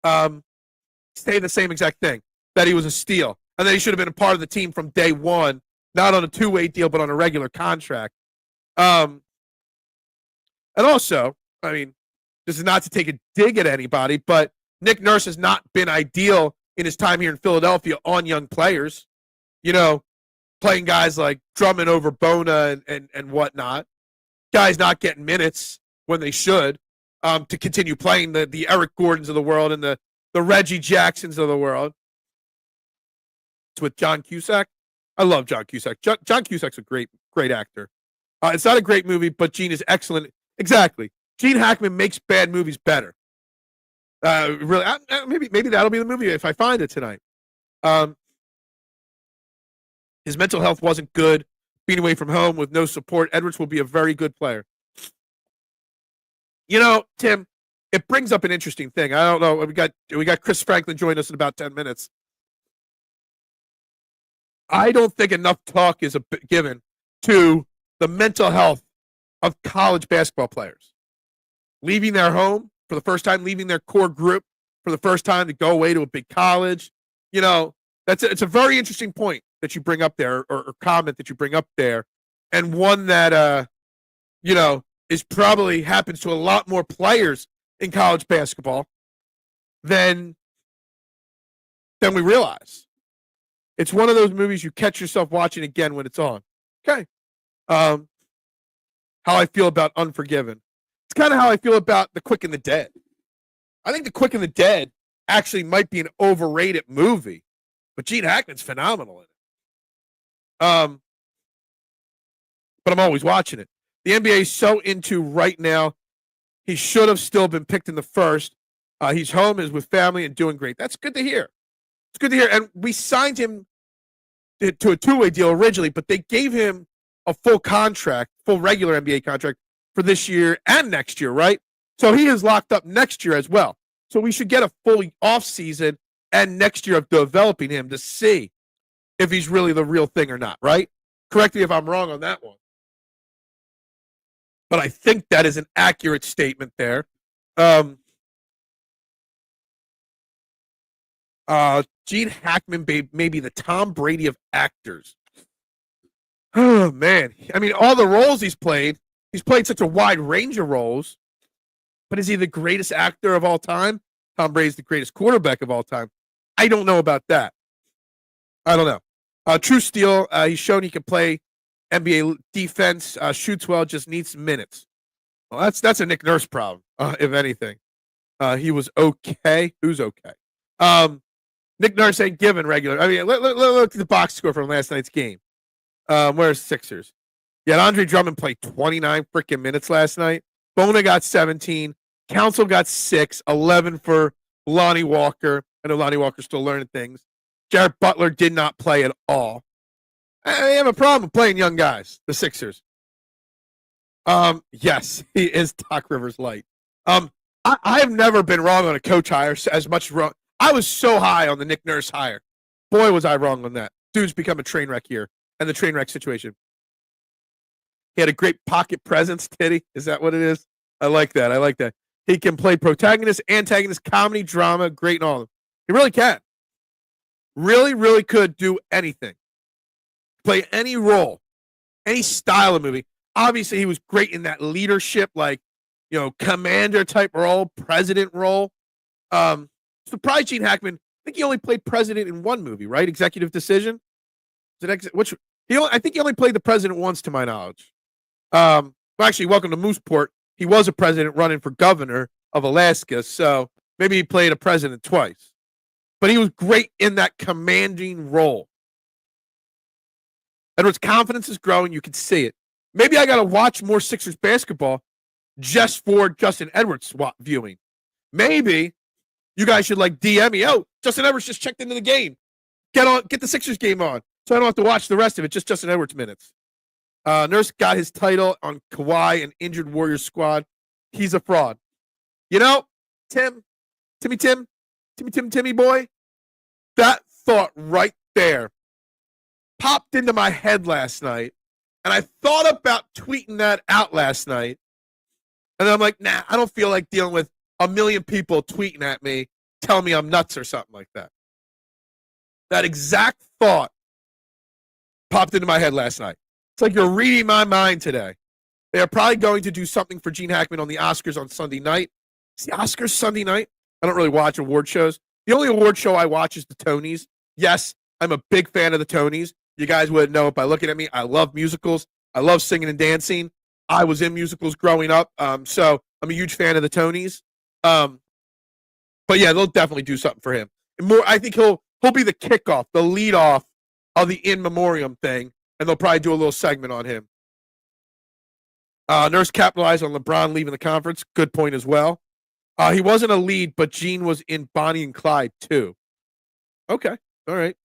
A: say the same exact thing, that he was a steal, and that he should have been a part of the team from day one, not on a two-way deal, but on a regular contract. And also, I mean, this is not to take a dig at anybody, but Nick Nurse has not been ideal in his time here in Philadelphia on young players. Playing guys like Drummond over Bona and whatnot. Guys not getting minutes when they should to continue playing the Eric Gordons of the world and the Reggie Jacksons of the world. It's with John Cusack. I love John Cusack. John Cusack's a great actor. It's not a great movie, but Gene is excellent. Exactly. Gene Hackman makes bad movies better. Really, maybe that'll be the movie if I find it tonight. His mental health wasn't good. Being away from home with no support, Edwards will be a very good player. Tim, it brings up an interesting thing. I don't know. We got Chris Franklin joining us in about 10 minutes. I don't think enough talk is given to the mental health of college basketball players. Leaving their home for the first time, leaving their core group for the first time to go away to a big college. It's a very interesting point that you bring up there, or comment that you bring up there, and one that is probably happens to a lot more players in college basketball than we realize. It's one of those movies you catch yourself watching again when it's on. Okay. how I feel about Unforgiven. It's kind of how I feel about The Quick and the Dead. I think The Quick and the Dead actually might be an overrated movie, but Gene Hackman's phenomenal in it. But I'm always watching it. The NBA is so into right now. He should have still been picked in the first. He's home, is with family, and doing great. That's good to hear. It's good to hear. And we signed him to a two-way deal originally, but they gave him a full contract, full regular NBA contract for this year and next year, right? So he is locked up next year as well. So we should get a full offseason and next year of developing him to see if he's really the real thing or not, right? Correct me if I'm wrong on that one. But I think that is an accurate statement there. Gene Hackman may be the Tom Brady of actors. Oh, man. I mean, all the roles he's played such a wide range of roles. But is he the greatest actor of all time? Tom Brady's the greatest quarterback of all time. I don't know about that. I don't know. True Steel, he's shown he can play NBA defense, shoots well, just needs some minutes. Well, that's a Nick Nurse problem, if anything. He was okay. Who's okay? Nick Nurse ain't given regular. I mean, look at the box score from last night's game. Where's Sixers? Yeah, Andre Drummond played 29 freaking minutes last night. Bona got 17. Council got 6. 11 for Lonnie Walker. I know Lonnie Walker's still learning things. Jared Butler did not play at all. I have a problem with playing young guys, the Sixers. Yes, he is Doc Rivers light. I have never been wrong on a coach hire as much wrong. I was so high on the Nick Nurse hire. Boy, was I wrong on that. Dude's become a train wreck here and the train wreck situation. He had a great pocket presence, Titty. Is that what it is? I like that. He can play protagonist, antagonist, comedy, drama, great in all of them. He really can. Really, really could do anything. Play any role, any style of movie. Obviously, he was great in that leadership, commander type role, president role. Surprised Gene Hackman. I think he only played president in one movie, right? Executive Decision. I think he only played the president once, to my knowledge. Actually, Welcome to Mooseport. He was a president running for governor of Alaska, so maybe he played a president twice. But he was great in that commanding role. Edwards' confidence is growing. You can see it. Maybe I got to watch more Sixers basketball just for Justin Edwards viewing. Maybe you guys should DM me. Oh, Justin Edwards just checked into the game. Get the Sixers game on, so I don't have to watch the rest of it. Just Justin Edwards minutes. Nurse got his title on Kawhi and injured Warriors squad. He's a fraud. Timmy boy, that thought right there popped into my head last night, and I thought about tweeting that out last night, and then I'm like, nah, I don't feel like dealing with a million people tweeting at me, telling me I'm nuts or something like that. That exact thought popped into my head last night. It's like you're reading my mind today. They are probably going to do something for Gene Hackman on the Oscars on Sunday night. Is the Oscars Sunday night? I don't really watch award shows. The only award show I watch is the Tonys. Yes, I'm a big fan of the Tonys. You guys wouldn't know it by looking at me. I love musicals. I love singing and dancing. I was in musicals growing up, so I'm a huge fan of the Tonys. But yeah, they'll definitely do something for him. I think he'll be the kickoff, the lead off of the in memoriam thing, and they'll probably do a little segment on him. Nurse capitalized on LeBron leaving the conference. Good point as well. He wasn't a lead, but Gene was in Bonnie and Clyde too. Okay, all right.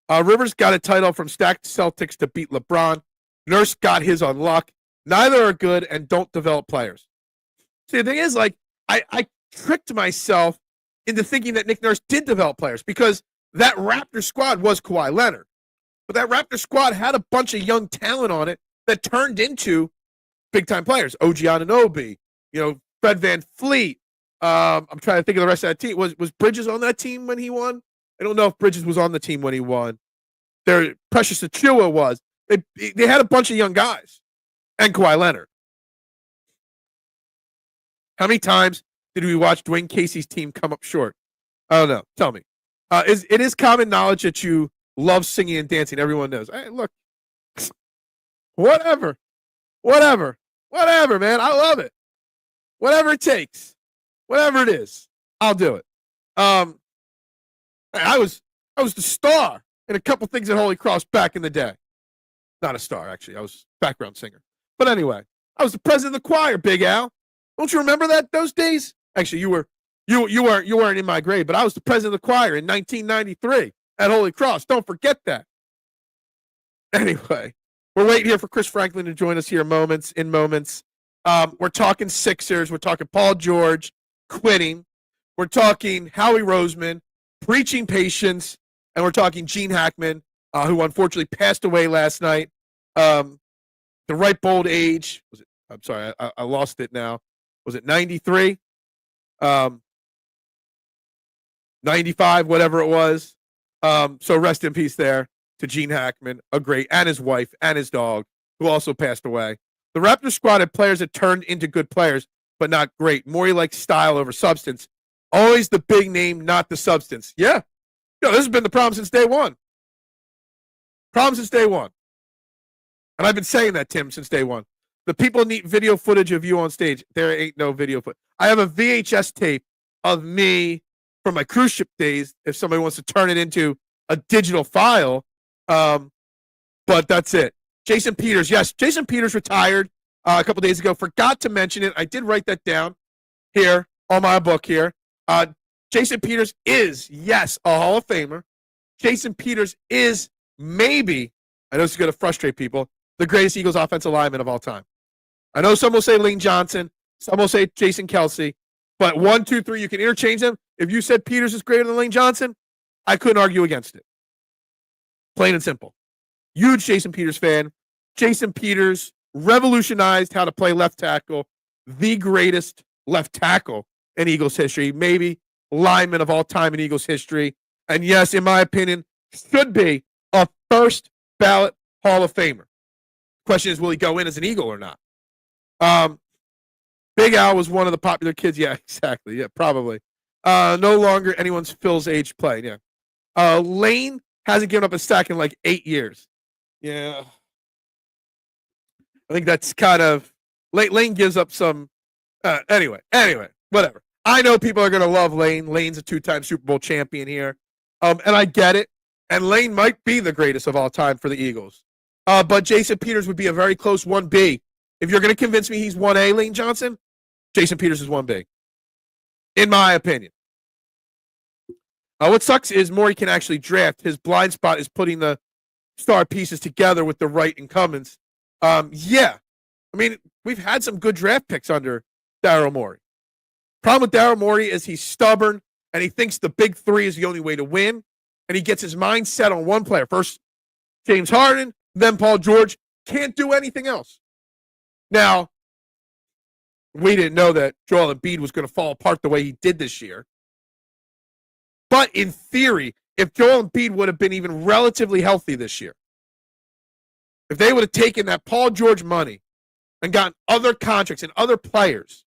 A: Rivers got a title from stacked Celtics to beat LeBron. Nurse got his on luck. Neither are good and don't develop players. See, the thing is, I tricked myself into thinking that Nick Nurse did develop players because that Raptor squad was Kawhi Leonard. But that Raptor squad had a bunch of young talent on it that turned into big-time players. OG Anunoby, Fred VanVleet. I'm trying to think of the rest of that team. Was Bridges on that team when he won? I don't know if Bridges was on the team when he won. Precious Achiuwa was. They had a bunch of young guys. And Kawhi Leonard. How many times did we watch Dwayne Casey's team come up short? I don't know. Tell me. It is common knowledge that you love singing and dancing. Everyone knows. Hey, look. Whatever. Whatever, man. I love it. Whatever it takes. Whatever it is, I'll do it. I was the star in a couple things at Holy Cross back in the day. Not a star, actually. I was background singer. But anyway, I was the president of the choir, Big Al. Don't you remember those days? Actually, you weren't in my grade, but I was the president of the choir in 1993 at Holy Cross. Don't forget that. Anyway, we're waiting here for Chris Franklin to join us here in moments. We're talking Sixers. We're talking Paul George quitting. We're talking Howie Roseman preaching patience, and we're talking Gene Hackman, who unfortunately passed away last night. The ripe old age. I'm sorry, I lost it now. Was it 93? 95, whatever it was. So rest in peace there to Gene Hackman, a great, and his wife and his dog, who also passed away. The Raptors squad had players that turned into good players, but not great. Morey likes style over substance. Always the big name, not the substance. Yeah. This has been the problem since day one. And I've been saying that, Tim, since day one. The people need video footage of you on stage. There ain't no video footage. I have a VHS tape of me from my cruise ship days if somebody wants to turn it into a digital file. But that's it. Jason Peters. Yes, Jason Peters retired a couple days ago. Forgot to mention it. I did write that down here on my book here. Jason Peters is, yes, a Hall of Famer. Jason Peters is maybe, I know this is going to frustrate people, the greatest Eagles offensive lineman of all time. I know some will say Lane Johnson, some will say Jason Kelsey, but 1, 2, 3, you can interchange them. If you said Peters is greater than Lane Johnson, I couldn't argue against it. Plain and simple. Huge Jason Peters fan. Jason Peters revolutionized how to play left tackle, the greatest left tackle in Eagles history, maybe lineman of all time in Eagles history. And yes, in my opinion, should be a first ballot Hall of Famer. Question is, will he go in as an Eagle or not? Big Al was one of the popular kids. Yeah, exactly. Yeah, probably. No longer anyone's Phil's age play. Yeah. Lane hasn't given up a sack in like 8 years. Yeah. I think that's kind of Lane gives up some. Anyway, whatever. I know people are going to love Lane. Lane's a 2-time Super Bowl champion here. And I get it. And Lane might be the greatest of all time for the Eagles. But Jason Peters would be a very close 1B. If you're going to convince me he's 1A, Lane Johnson, Jason Peters is 1B. In my opinion. What sucks is Morey can actually draft. His blind spot is putting the star pieces together with the right incumbents. Yeah. I mean, we've had some good draft picks under Daryl Morey. Problem with Daryl Morey is he's stubborn, and he thinks the big three is the only way to win, and he gets his mind set on one player. First, James Harden, then Paul George. Can't do anything else. Now, we didn't know that Joel Embiid was going to fall apart the way he did this year. But in theory, if Joel Embiid would have been even relatively healthy this year, if they would have taken that Paul George money and gotten other contracts and other players,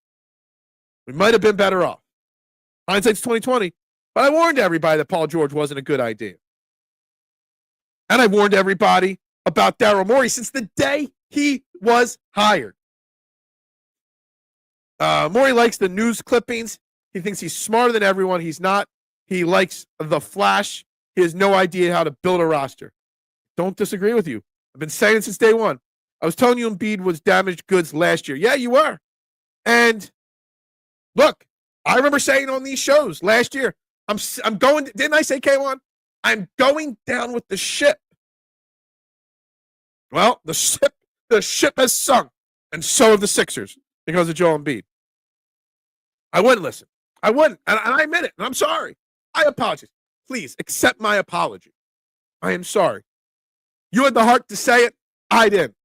A: we might have been better off. Hindsight's 2020, but I warned everybody that Paul George wasn't a good idea. And I warned everybody about Daryl Morey since the day he was hired. Morey likes the news clippings. He thinks he's smarter than everyone. He's not. He likes the flash. He has no idea how to build a roster. Don't disagree with you. I've been saying it since day one. I was telling you Embiid was damaged goods last year. Yeah, you were. And look, I remember saying on these shows last year, I'm going, didn't I say, K1? I'm going down with the ship. Well, the ship has sunk, and so have the Sixers because of Joel Embiid. I wouldn't listen. I wouldn't, and I admit it, and I'm sorry. I apologize. Please accept my apology. I am sorry. You had the heart to say it. I didn't.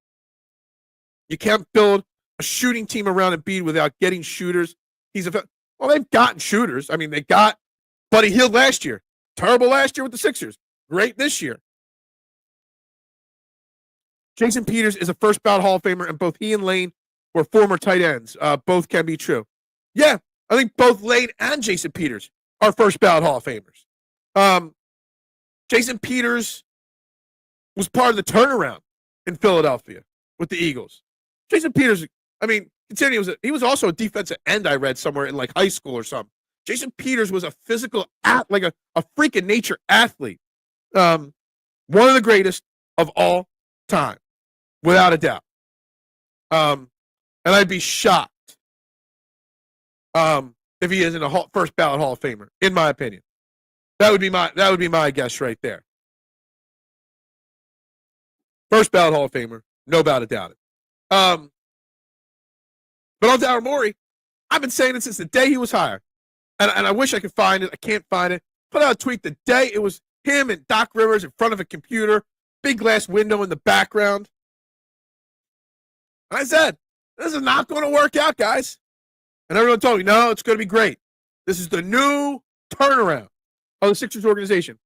A: You can't build a shooting team around Embiid without getting shooters. Well, they've gotten shooters. I mean, they got Buddy Hield last year. Terrible last year with the Sixers. Great this year. Jason Peters is a first ballot Hall of Famer, and both he and Lane were former tight ends. Both can be true. Yeah, I think both Lane and Jason Peters are first ballot Hall of Famers. Jason Peters was part of the turnaround in Philadelphia with the Eagles. Jason Peters I mean, considering he was also a defensive end. I read somewhere in like high school or something. Jason Peters was a physical, like a freak of nature athlete. One of the greatest of all time, without a doubt. And I'd be shocked if he isn't a first ballot Hall of Famer, in my opinion. That would be my guess right there. First ballot Hall of Famer, no doubt about it. But on Daryl Morey, I've been saying it since the day he was hired. And I wish I could find it. I can't find it. Put out a tweet the day it was him and Doc Rivers in front of a computer, big glass window in the background. And I said, this is not going to work out, guys. And everyone told me, no, it's going to be great. This is the new turnaround of the Sixers organization.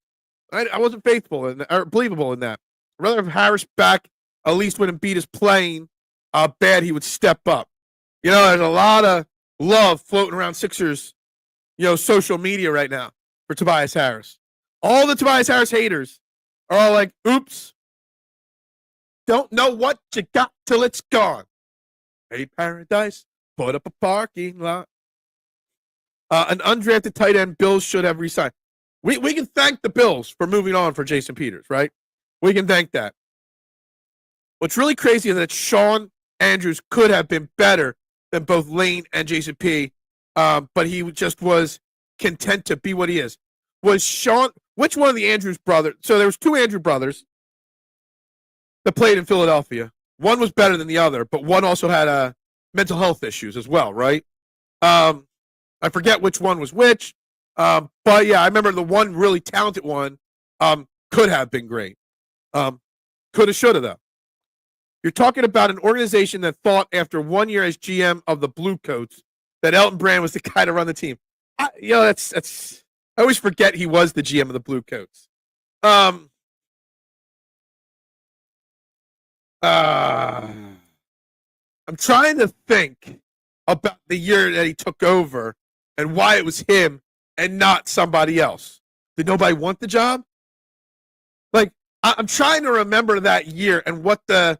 A: I wasn't faithful or believable in that. I'd rather have Harris back, at least when Embiid is playing bad, he would step up. You know, there's a lot of love floating around Sixers, social media right now for Tobias Harris. All the Tobias Harris haters are all like, oops, don't know what you got till it's gone. Hey, paradise, put up a parking lot. An undrafted tight end Bills should have re-signed. We can thank the Bills for moving on for Jason Peters, right? We can thank that. What's really crazy is that Sean Andrews could have been better than both Lane and Jason P., but he just was content to be what he is. Which one of the Andrews brothers? So there was two Andrew brothers that played in Philadelphia. One was better than the other, but one also had mental health issues as well, right? I forget which one was which, but yeah, I remember the one really talented one could have been great. Could have, should have, though. You're talking about an organization that thought after 1 year as GM of the Blue Coats that Elton Brand was the guy to run the team. That's. I always forget he was the GM of the Blue Coats. I'm trying to think about the year that he took over and why it was him and not somebody else. Did nobody want the job? Like, I'm trying to remember that year and what the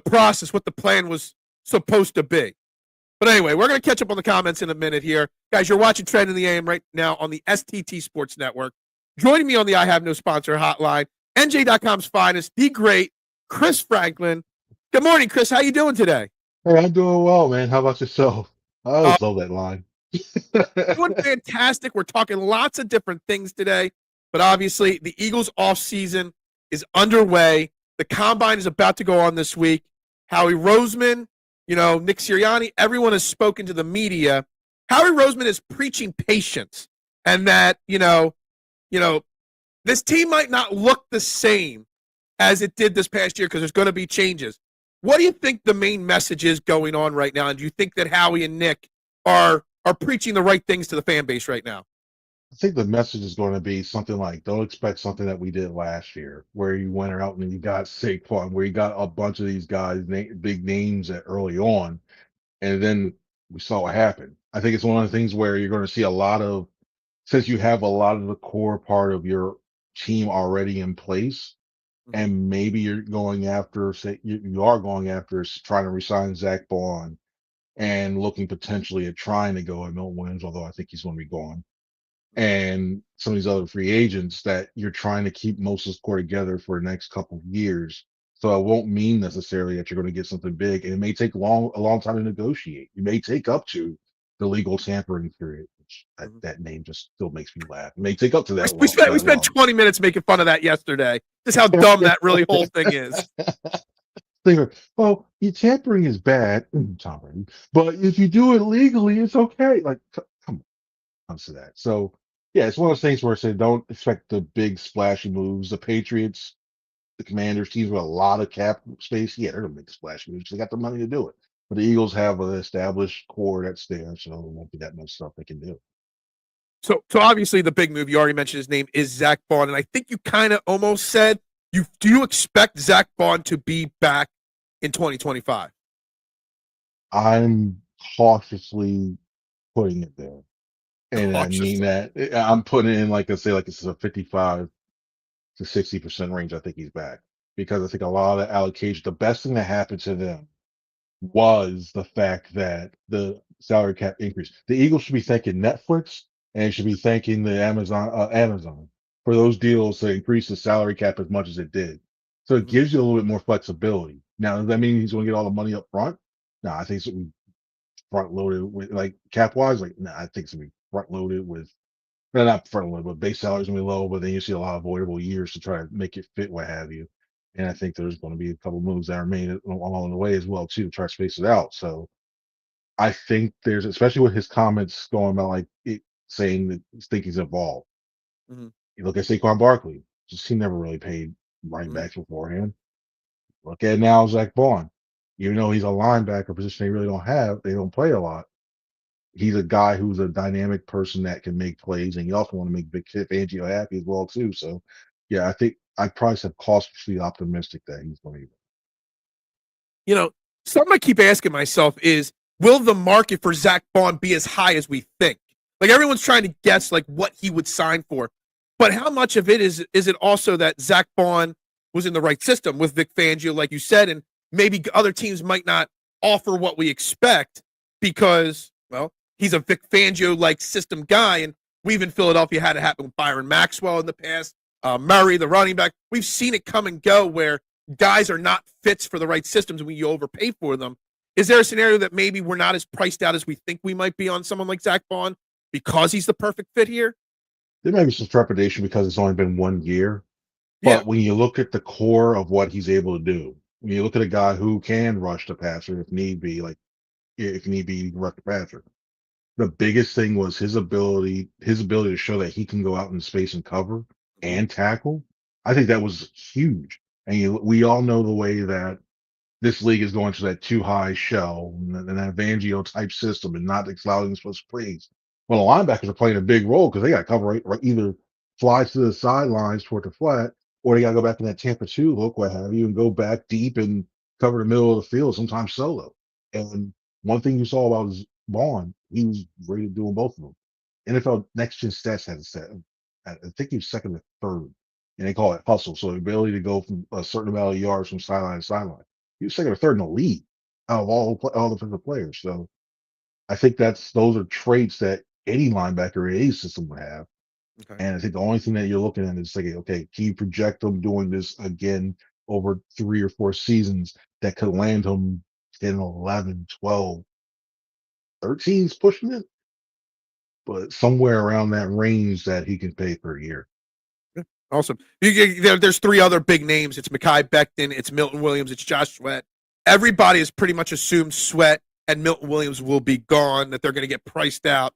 A: process, what the plan was supposed to be. But anyway, we're going to catch up on the comments in a minute here. Guys, you're watching Trend in the AM right now on the STT Sports Network. Joining me on the I Have No Sponsor hotline, NJ.com's finest, the great Chris Franklin. Good morning, Chris. How you doing today?
C: Hey, I'm doing well, man. How about yourself? I always love that line.
A: Doing fantastic. We're talking lots of different things today, but obviously the Eagles offseason is underway. The combine is about to go on this week. Howie Roseman, Nick Sirianni, everyone has spoken to the media. Howie Roseman is preaching patience and that, this team might not look the same as it did this past year because there's going to be changes. What do you think the main message is going on right now? And do you think that Howie and Nick are preaching the right things to the fan base right now?
C: I think the message is going to be something like, don't expect something that we did last year, where you went out and you got Saquon, where you got a bunch of these guys, big names early on, and then we saw what happened. I think it's one of the things where you're going to see a lot of, since you have a lot of the core part of your team already in place, and maybe you're going after, say, you are going after trying to resign Zach Bond and looking potentially at trying to go at Milton Williams, although I think he's going to be gone, and some of these other free agents that you're trying to keep most of this core together for the next couple of years. So it won't mean necessarily that you're going to get something big, and it may take a long time to negotiate. You may take up to the legal tampering period, which that name just still makes me laugh. It may take up to that.
A: We spent 20 minutes making fun of that yesterday. Just how dumb that really whole thing is.
C: Well, your tampering is bad, Tom Brady, but if you do it legally, it's okay. Like, come on to that. So, yeah, it's one of those things where I say don't expect the big splashy moves. The Patriots, the Commanders, teams with a lot of cap space, yeah, they're gonna make splashy moves. They got the money to do it. But the Eagles have an established core that's there, so there won't be that much stuff they can do.
A: So obviously the big move, you already mentioned his name, is Zach Bond, and I think you kind of almost said do you expect Zach Bond to be back in 2025?
C: I'm cautiously putting it there. And I mean that I'm putting in like it's a 55 to 60% range. I think he's back because I think a lot of the allocation, the best thing that happened to them was the fact that the salary cap increase. The Eagles should be thanking Netflix and should be thanking the Amazon for those deals to increase the salary cap as much as it did. So it
A: Mhm.
C: gives you a little bit more flexibility. Now, does that mean he's going to get all the money up front? No, I think it's gonna be front loaded with like cap wise. Like, no, I think it's gonna be front loaded with well, not front loaded, but base salary's gonna be low. But then you see a lot of avoidable years to try to make it fit, what have you. And I think there's going to be a couple moves that are made along the way as well too to try to space it out. So I think there's, especially with his comments going about like it, saying that he think he's involved.
A: Mhm.
C: You look at Saquon Barkley, just he never really paid running
A: Mhm.
C: backs beforehand. Look at now Zach Vaughn, even though he's a linebacker position they really don't have, they don't play a lot. He's a guy who's a dynamic person that can make plays, and you also want to make Big Fangio happy as well too. So, yeah, I think I probably said cautiously optimistic that he's going to.
A: You know, something I keep asking myself is, will the market for Zach Bond be as high as we think? Like everyone's trying to guess like what he would sign for, but how much of it is it also that Zach Bond was in the right system with Vic Fangio, like you said, and maybe other teams might not offer what we expect because, well, he's a Vic Fangio like system guy, and we've in Philadelphia had it happen with Byron Maxwell in the past, Murray, the running back. We've seen it come and go where guys are not fits for the right systems when you overpay for them. Is there a scenario that maybe we're not as priced out as we think we might be on someone like Zach Bond because he's the perfect fit here?
C: There may be some trepidation because it's only been 1 year,
A: Yeah.
C: but when you look at the core of what he's able to do, when you look at a guy who can rush the passer if need be, like if need be, he can rush the passer. The biggest thing was his ability to show that he can go out in space and cover
A: Mhm.
C: and tackle. I think that was huge. And we all know the way that this league is going to that too high shell and that Vangio type system and not allowing them to plays. Well, the linebackers are playing a big role because they got to cover right, either fly to the sidelines toward the flat, or they got to go back in that Tampa 2 look, what have you, and go back deep and cover the middle of the field, sometimes solo. And one thing you saw about Vaughn, he was rated doing both of them. NFL Next Gen Stats had a set. I think he was second or third, and they call it hustle. So the ability to go from a certain amount of yards from sideline to sideline. He was second or third in the league out of all defensive players. So I think those are traits that any linebacker in any system would have.
A: Okay.
C: And I think the only thing that you're looking at is like, okay, can you project them doing this again over 3 or 4 seasons that could land him 10, 11, 12, 13's pushing it, but somewhere around that range that he can pay per year.
A: Yeah. Awesome. There's three other big names. It's Mekhi Becton, it's Milton Williams, it's Josh Sweat. Everybody has pretty much assumed Sweat and Milton Williams will be gone, that they're going to get priced out.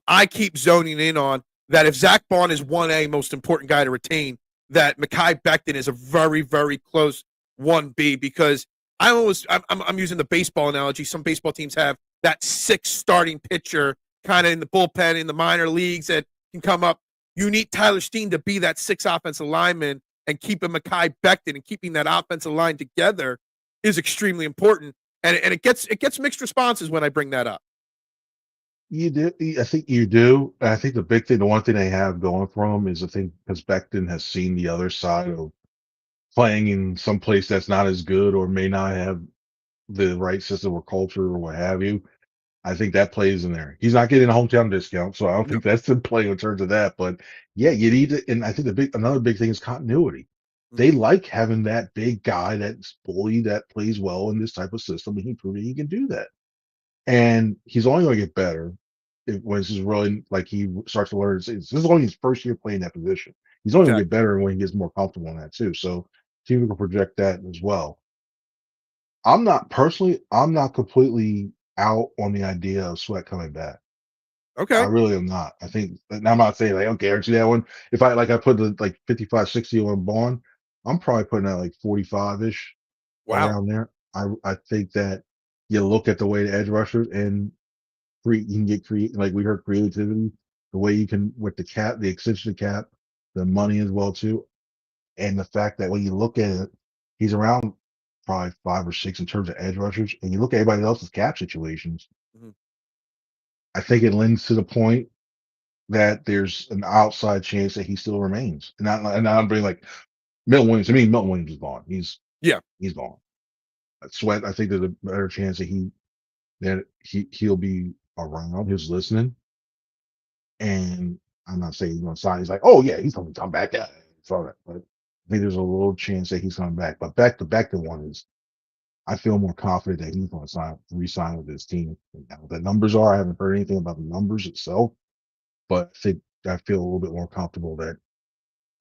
A: I keep zoning in on that if Zach Bond is 1A, most important guy to retain, that Mekhi Becton is a very, very close 1B because I'm using the baseball analogy. Some baseball teams have that sixth starting pitcher kind of in the bullpen in the minor leagues that can come up. You need Tyler Steen to be that sixth offensive lineman and keeping Mekhi Becton and keeping that offensive line together is extremely important. And it gets mixed responses when I bring that up.
C: You do. I think you do. I think the one thing they have going for them is I think because Becton has seen the other side of playing in some place that's not as good or may not have the right system or culture or what have you. I think that plays in there. He's not getting a hometown discount, so I don't
A: No.
C: think that's the play in terms of that. But yeah, you need to, and I think another big thing is continuity.
A: Mm-hmm.
C: They like having that big guy that's bully that plays well in this type of system, and he proved he can do that. And he's only going to get better when this is really like he starts to learn. This is only his first year playing that position. He's only going to
A: Exactly.
C: get better when he gets more comfortable in that too. So team can project that as well. I'm not completely out on the idea of Sweat coming back. I
A: Okay.
C: really am not. I think, and I'm not saying like, okay, guarantee that one. If I put the like 55, 60 on Bond, I'm probably putting that like 45 ish
A: Wow.
C: around there. I think that you look at the way the edge rushers and you can get like we heard creativity, the way you can with the cap, the extension cap, the money as well too, and the fact that when you look at it, he's around probably 5 or 6 in terms of edge rushers, and you look at everybody else's cap situations.
A: Mm-hmm.
C: I think it lends to the point that there's an outside chance that he still remains. And I'm being like Milton Williams. To me, Milton Williams is gone.
A: Yeah.
C: He's gone. Sweat, I think there's a better chance that he'll be around. He's listening, and I'm not saying he's going to sign. He's like, oh yeah, he's going to come back. Yeah, it's all right. But I think there's a little chance that he's coming back. But back to one is, I feel more confident that he's going to re-sign with his team. Now, the numbers are, I haven't heard anything about the numbers itself, but I feel a little bit more comfortable that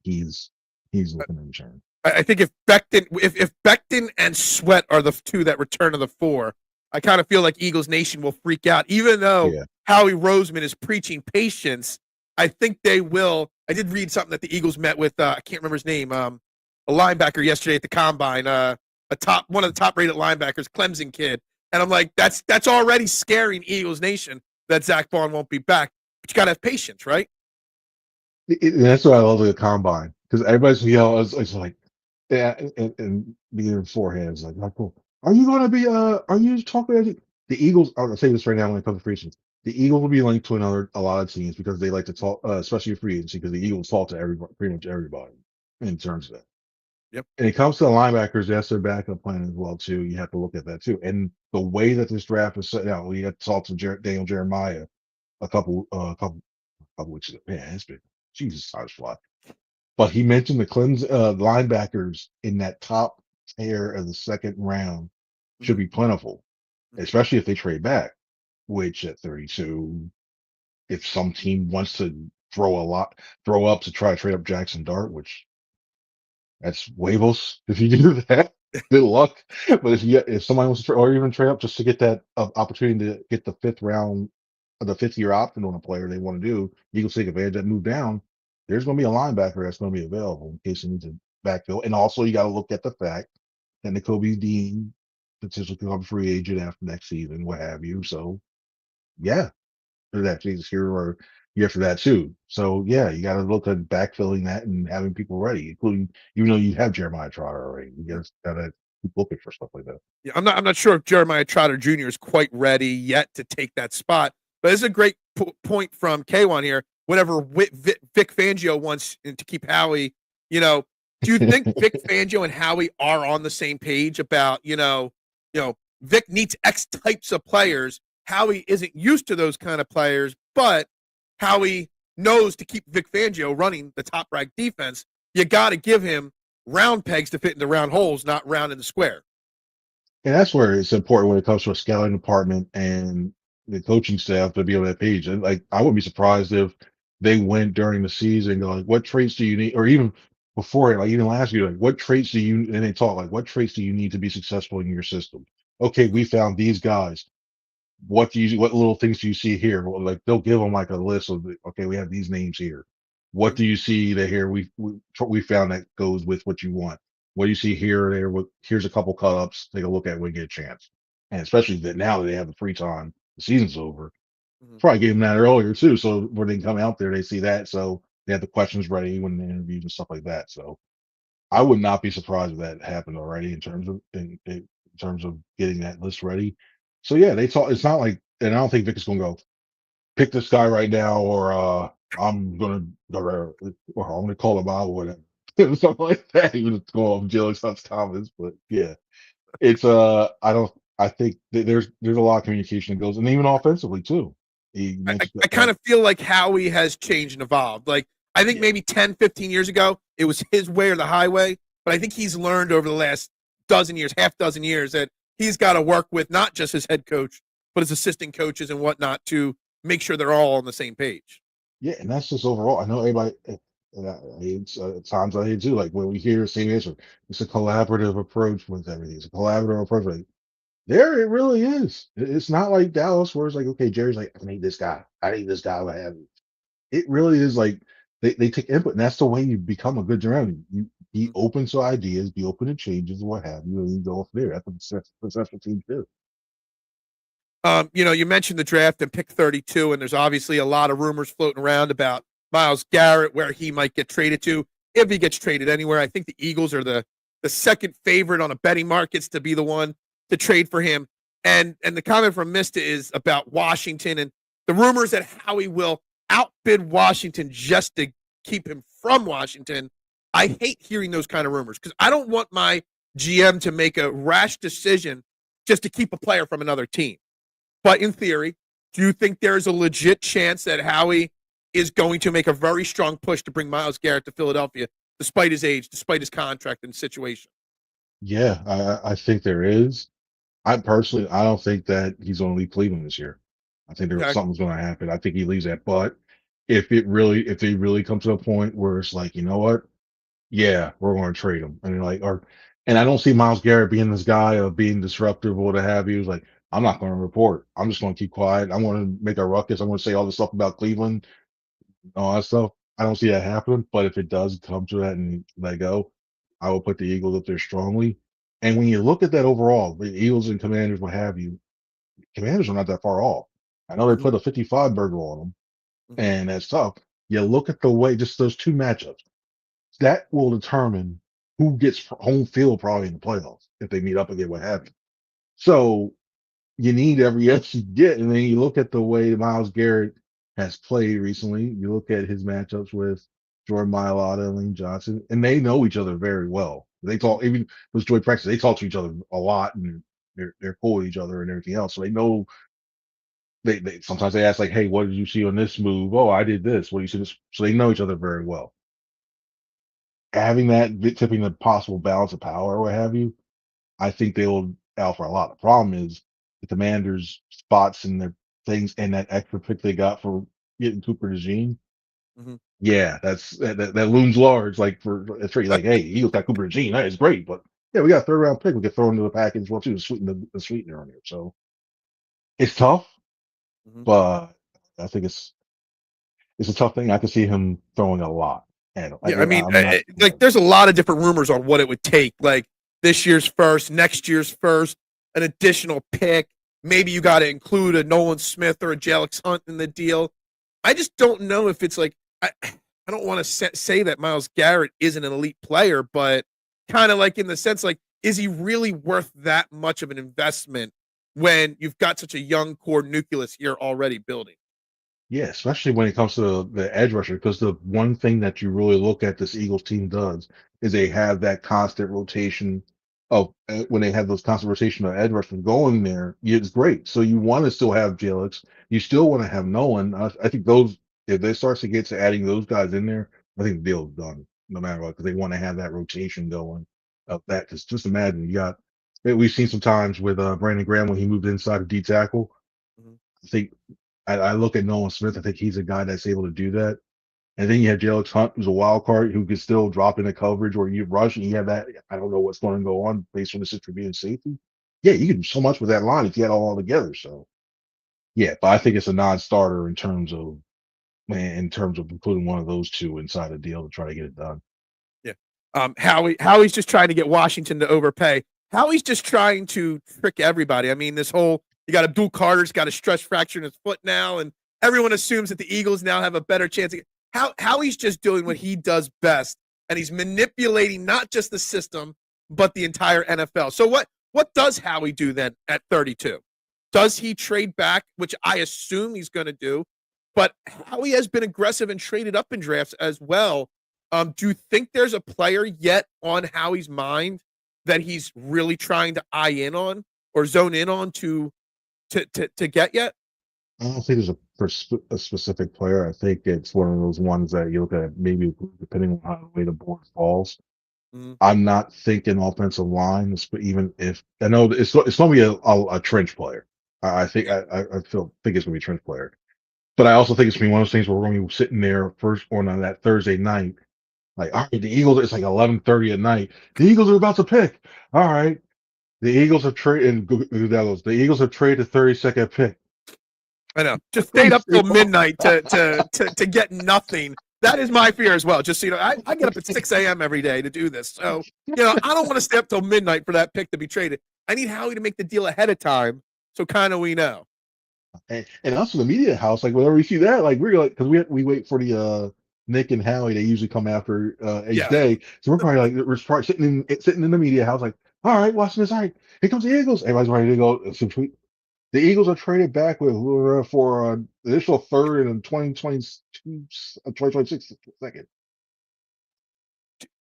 C: he's looking to return.
A: I think if Becton and Sweat are the two that return to the four, I kind of feel like Eagles Nation will freak out. Even though Howie Roseman is preaching patience, I think they will. I did read something that the Eagles met with, I can't remember his name, a linebacker yesterday at the combine, one of the top rated linebackers, Clemson kid. And I'm like, that's already scaring Eagles Nation that Zach Bond won't be back. But you got to have patience, right?
C: That's what I love of the combine, because everybody's it's like, yeah, and being beforehand is like, Michael, are you going to be are you talking about the Eagles? I'll say this right now when it comes to free agents. The Eagles will be linked to a lot of teams because they like to talk, especially free agency, because the Eagles talk to everybody, pretty much everybody in terms of that.
A: Yep.
C: And it comes to the linebackers, that's their backup plan as well too. You have to look at that too. And the way that this draft is set out, we had to talk to Daniel Jeremiah a couple weeks ago. Man, it's been Jesus, I was fly. But he mentioned the Clemson linebackers in that top tier of the second round should be plentiful, especially if they trade back, which at 32, if some team wants to throw up to try to trade up Jackson Dart, which that's huevos if you do that. Good luck. But if somebody wants to or even trade up just to get that opportunity to get the fifth year option on a player they want to do, Eagles take advantage of that move down. There's going to be a linebacker that's going to be available in case you need to backfill. And also, you got to look at the fact that Nakobe Dean potentially become a free agent after next season, what have you. So, yeah, that Jesus here or year for that too. So, yeah, you got to look at backfilling that and having people ready, including even though you have Jeremiah Trotter already. You got to keep looking for stuff like that.
A: Yeah, I'm not sure if Jeremiah Trotter Jr. is quite ready yet to take that spot, but it's a great point from K1 here. Whatever Vic Fangio wants to keep Howie, do you think Vic Fangio and Howie are on the same page about, Vic needs X types of players. Howie isn't used to those kind of players, but Howie knows to keep Vic Fangio running the top ranked defense. You got to give him round pegs to fit into round holes, not round in the square.
C: And that's where it's important when it comes to a scouting department and the coaching staff to be on that page. And like, I wouldn't be surprised if they went during the season, go like, what traits do you need? Or even before, like even last year, like what traits do you, and they talk like, what traits do you need to be successful in your system? Okay, we found these guys. What little things do you see here? Well, like they'll give them like a list of, okay, we have these names here. What do you see that here we found that goes with what you want? What do you see here or there? Here's a couple cut ups. Take a look at when you get a chance. And especially that now that they have the free time, the season's over. Probably gave them that earlier too. So when they come out there, they see that. So they have the questions ready when the interviews and stuff like that. So I would not be surprised if that happened already in terms of getting that list ready. So yeah, they talk. It's not like, and I don't think Vic is going to go pick this guy right now, or I'm going to, or I'm going to call him out, or whatever, something like that. Even to go off Jalen Suns comments, but yeah, it's I think there's a lot of communication that goes, and even offensively too.
A: I kind of feel like Howie has changed and evolved. Like, I think maybe 10, 15 years ago, it was his way or the highway. But I think he's learned over the last half dozen years, that he's got to work with not just his head coach, but his assistant coaches and whatnot to make sure they're all on the same page.
C: Yeah, and that's just overall. I know everybody, it's at times I hear too, like when we hear the same answer, it's a collaborative approach with everything. It's a collaborative approach. Like, there it really is. It's not like Dallas where it's like, okay, Jerry's like, I need this guy. I need this guy. I have it really is like they take input, and that's the way you become a good journalist. You be open to ideas, be open to changes, and what have you, and you go from there. That's what successful teams do.
A: You mentioned the draft and pick 32, and there's obviously a lot of rumors floating around about Myles Garrett, where he might get traded to, if he gets traded anywhere. I think the Eagles are the second favorite on a betting markets to be the one to trade for him. And the comment from Mista is about Washington and the rumors that Howie will outbid Washington just to keep him from Washington. I hate hearing those kind of rumors because I don't want my GM to make a rash decision just to keep a player from another team. But in theory, do you think there's a legit chance that Howie is going to make a very strong push to bring Myles Garrett to Philadelphia, despite his age, despite his contract and situation?
C: Yeah, I think there is. I don't think that he's going to leave Cleveland this year. I think
A: Okay.
C: something's going to happen. I think he leaves that. But if they really come to a point where it's like, you know what? Yeah, we're going to trade him. And like, and I don't see Myles Garrett being this guy of being disruptive or what have you. It's like, I'm not going to report. I'm just going to keep quiet. I want to make a ruckus. I want to say all this stuff about Cleveland, all that stuff. I don't see that happening. But if it does come to that and let go, I will put the Eagles up there strongly. And when you look at that overall, the Eagles and Commanders, what have you, Commanders are not that far off. I know they
A: Mm-hmm.
C: put a 55 burger on them,
A: Mm-hmm.
C: and that's tough. You look at the way, just those two matchups, that will determine who gets home field probably in the playoffs if they meet up again, what have you. So you need every edge you get. And then you look at the way Myles Garrett has played recently. You look at his matchups with Jordan Mailata and Lane Johnson, and they know each other very well. They talk, even if it was joint practice, they talk to each other a lot, and they're cool with each other and everything else. So they know they sometimes they ask like, "Hey, what did you see on this move? Oh, I did this. What do you see this?" So they know each other very well. Having that tipping the possible balance of power or what have you, I think they'll out for a lot. The problem is the Commanders' spots and their things and that extra pick they got for getting Cooper DeJean.
A: Mm-hmm.
C: Yeah, that looms large. Like for a trade, like, hey, Eagles got Cooper DeJean. That is great, but yeah, we got a third round pick. We could throw into the package as well too to sweeten the sweetener on here. So it's tough,
A: Mm-hmm.
C: but I think it's a tough thing. I can see him throwing a lot at him.
A: Yeah, I mean,
C: I'm not.
A: like there's a lot of different rumors on what it would take. Like this year's first, next year's first, an additional pick. Maybe you got to include a Nolan Smith or a Jalix Hunt in the deal. I just don't know if it's like I don't want to say that Myles Garrett isn't an elite player, but kind of like in the sense like is he really worth that much of an investment when you've got such a young core nucleus here already building?
C: Yeah, especially when it comes to the edge rusher, because the one thing that you really look at this Eagles team does is they have that constant rotation of when they have those constant rotation of edge rushers going there, it's great. So you want to still have Jelix, you still want to have Nolan. I think those if they start to get to adding those guys in there, I think the deal is done no matter what because they want to have that rotation going of that. Because just imagine you got we've seen some times with Brandon Graham when he moved inside of D tackle.
A: Mm-hmm.
C: I think I look at Nolan Smith. I think he's a guy that's able to do that. And then you have Jalix Hunt, who's a wild card who can still drop into coverage or you rush and you have that. I don't know what's going to go on based on the situation safety. Yeah, you can do so much with that line if you had all together. So yeah, but I think it's a non-starter in terms of including one of those two inside a deal to try to get it done.
A: Yeah. Howie's just trying to get Washington to overpay. Howie's just trying to trick everybody. I mean, this whole you got Abdul Carter's got a stress fracture in his foot now, and everyone assumes that the Eagles now have a better chance. Howie's just doing what he does best, and he's manipulating not just the system but the entire NFL. So what does Howie do then at 32? Does he trade back, which I assume he's going to do? But Howie has been aggressive and traded up in drafts as well. Do you think there's a player yet on Howie's mind that he's really trying to eye in on or zone in on to get yet?
C: I don't think there's a specific player. I think it's one of those ones that you look at maybe depending on how the way the board falls.
A: Mm,
C: I'm not thinking offensive line, even if I know it's going to be a trench player. I think
A: yeah,
C: I think it's going to be a trench player, but I also think it's going to be one of those things where we're going to be sitting there first on that Thursday night, like all right, the Eagles. It's like 11:30 at night. The Eagles are about to pick. All right, the Eagles have traded. And the Eagles have traded the 32nd pick.
A: I know. Just stayed
C: Please
A: up
C: stay
A: till
C: off.
A: midnight to get nothing. That is my fear as well. Just so you know, I get up at 6 a.m. every day to do this. So, I don't want to stay up till midnight for that pick to be traded. I need Howie to make the deal ahead of time so kind of we know.
C: And also the media house, like whenever we see that, like we're like, because we wait for the Nick and Howie, they usually come after each
A: Yeah.
C: day, so we're probably like we're probably sitting in the media house, like all right, watching this, all right, here comes the Eagles, everybody's ready to go. The Eagles are traded back with for the initial third and 2022, 2026 second.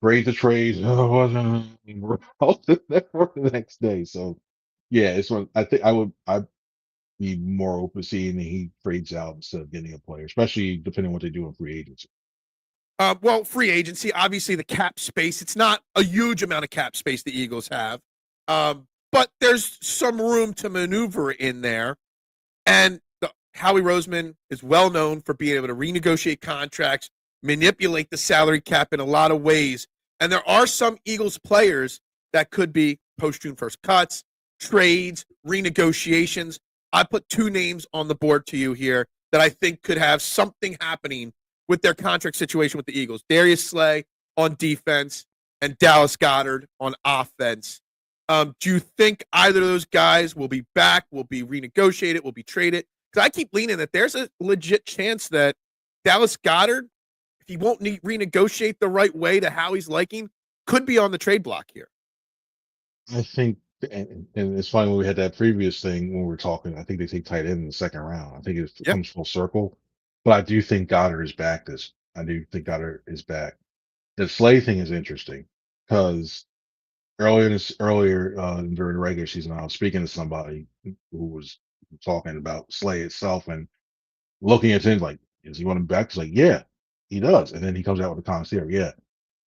C: Grade the trades. Oh, we're out for the next day. So yeah, it's one. I think I'd be more open to seeing that he trades out instead of getting a player, especially depending on what they do in free agency.
A: Well, free agency, obviously the cap space. It's not a huge amount of cap space the Eagles have, but there's some room to maneuver in there. And Howie Roseman is well known for being able to renegotiate contracts, manipulate the salary cap in a lot of ways. And there are some Eagles players that could be post June 1st cuts, trades, renegotiations. I put two names on the board to you here that I think could have something happening with their contract situation with the Eagles. Darius Slay on defense and Dallas Goedert on offense. Do you think either of those guys will be back, will be renegotiated, will be traded? Because I keep leaning that there's a legit chance that Dallas Goedert, if he won't renegotiate the right way to how he's liking, could be on the trade block here.
C: I think, and it's funny when we had that previous thing when we were talking. I think they take tight end in the second round. I think it
A: Yep.
C: comes full circle, but I do think Goddard is back. I do think Goddard is back. The Slay thing is interesting because earlier during the regular season, I was speaking to somebody who was talking about Slay itself and looking at things like, does he want him back? He's like, yeah, he does. And then he comes out with a commentary. Yeah,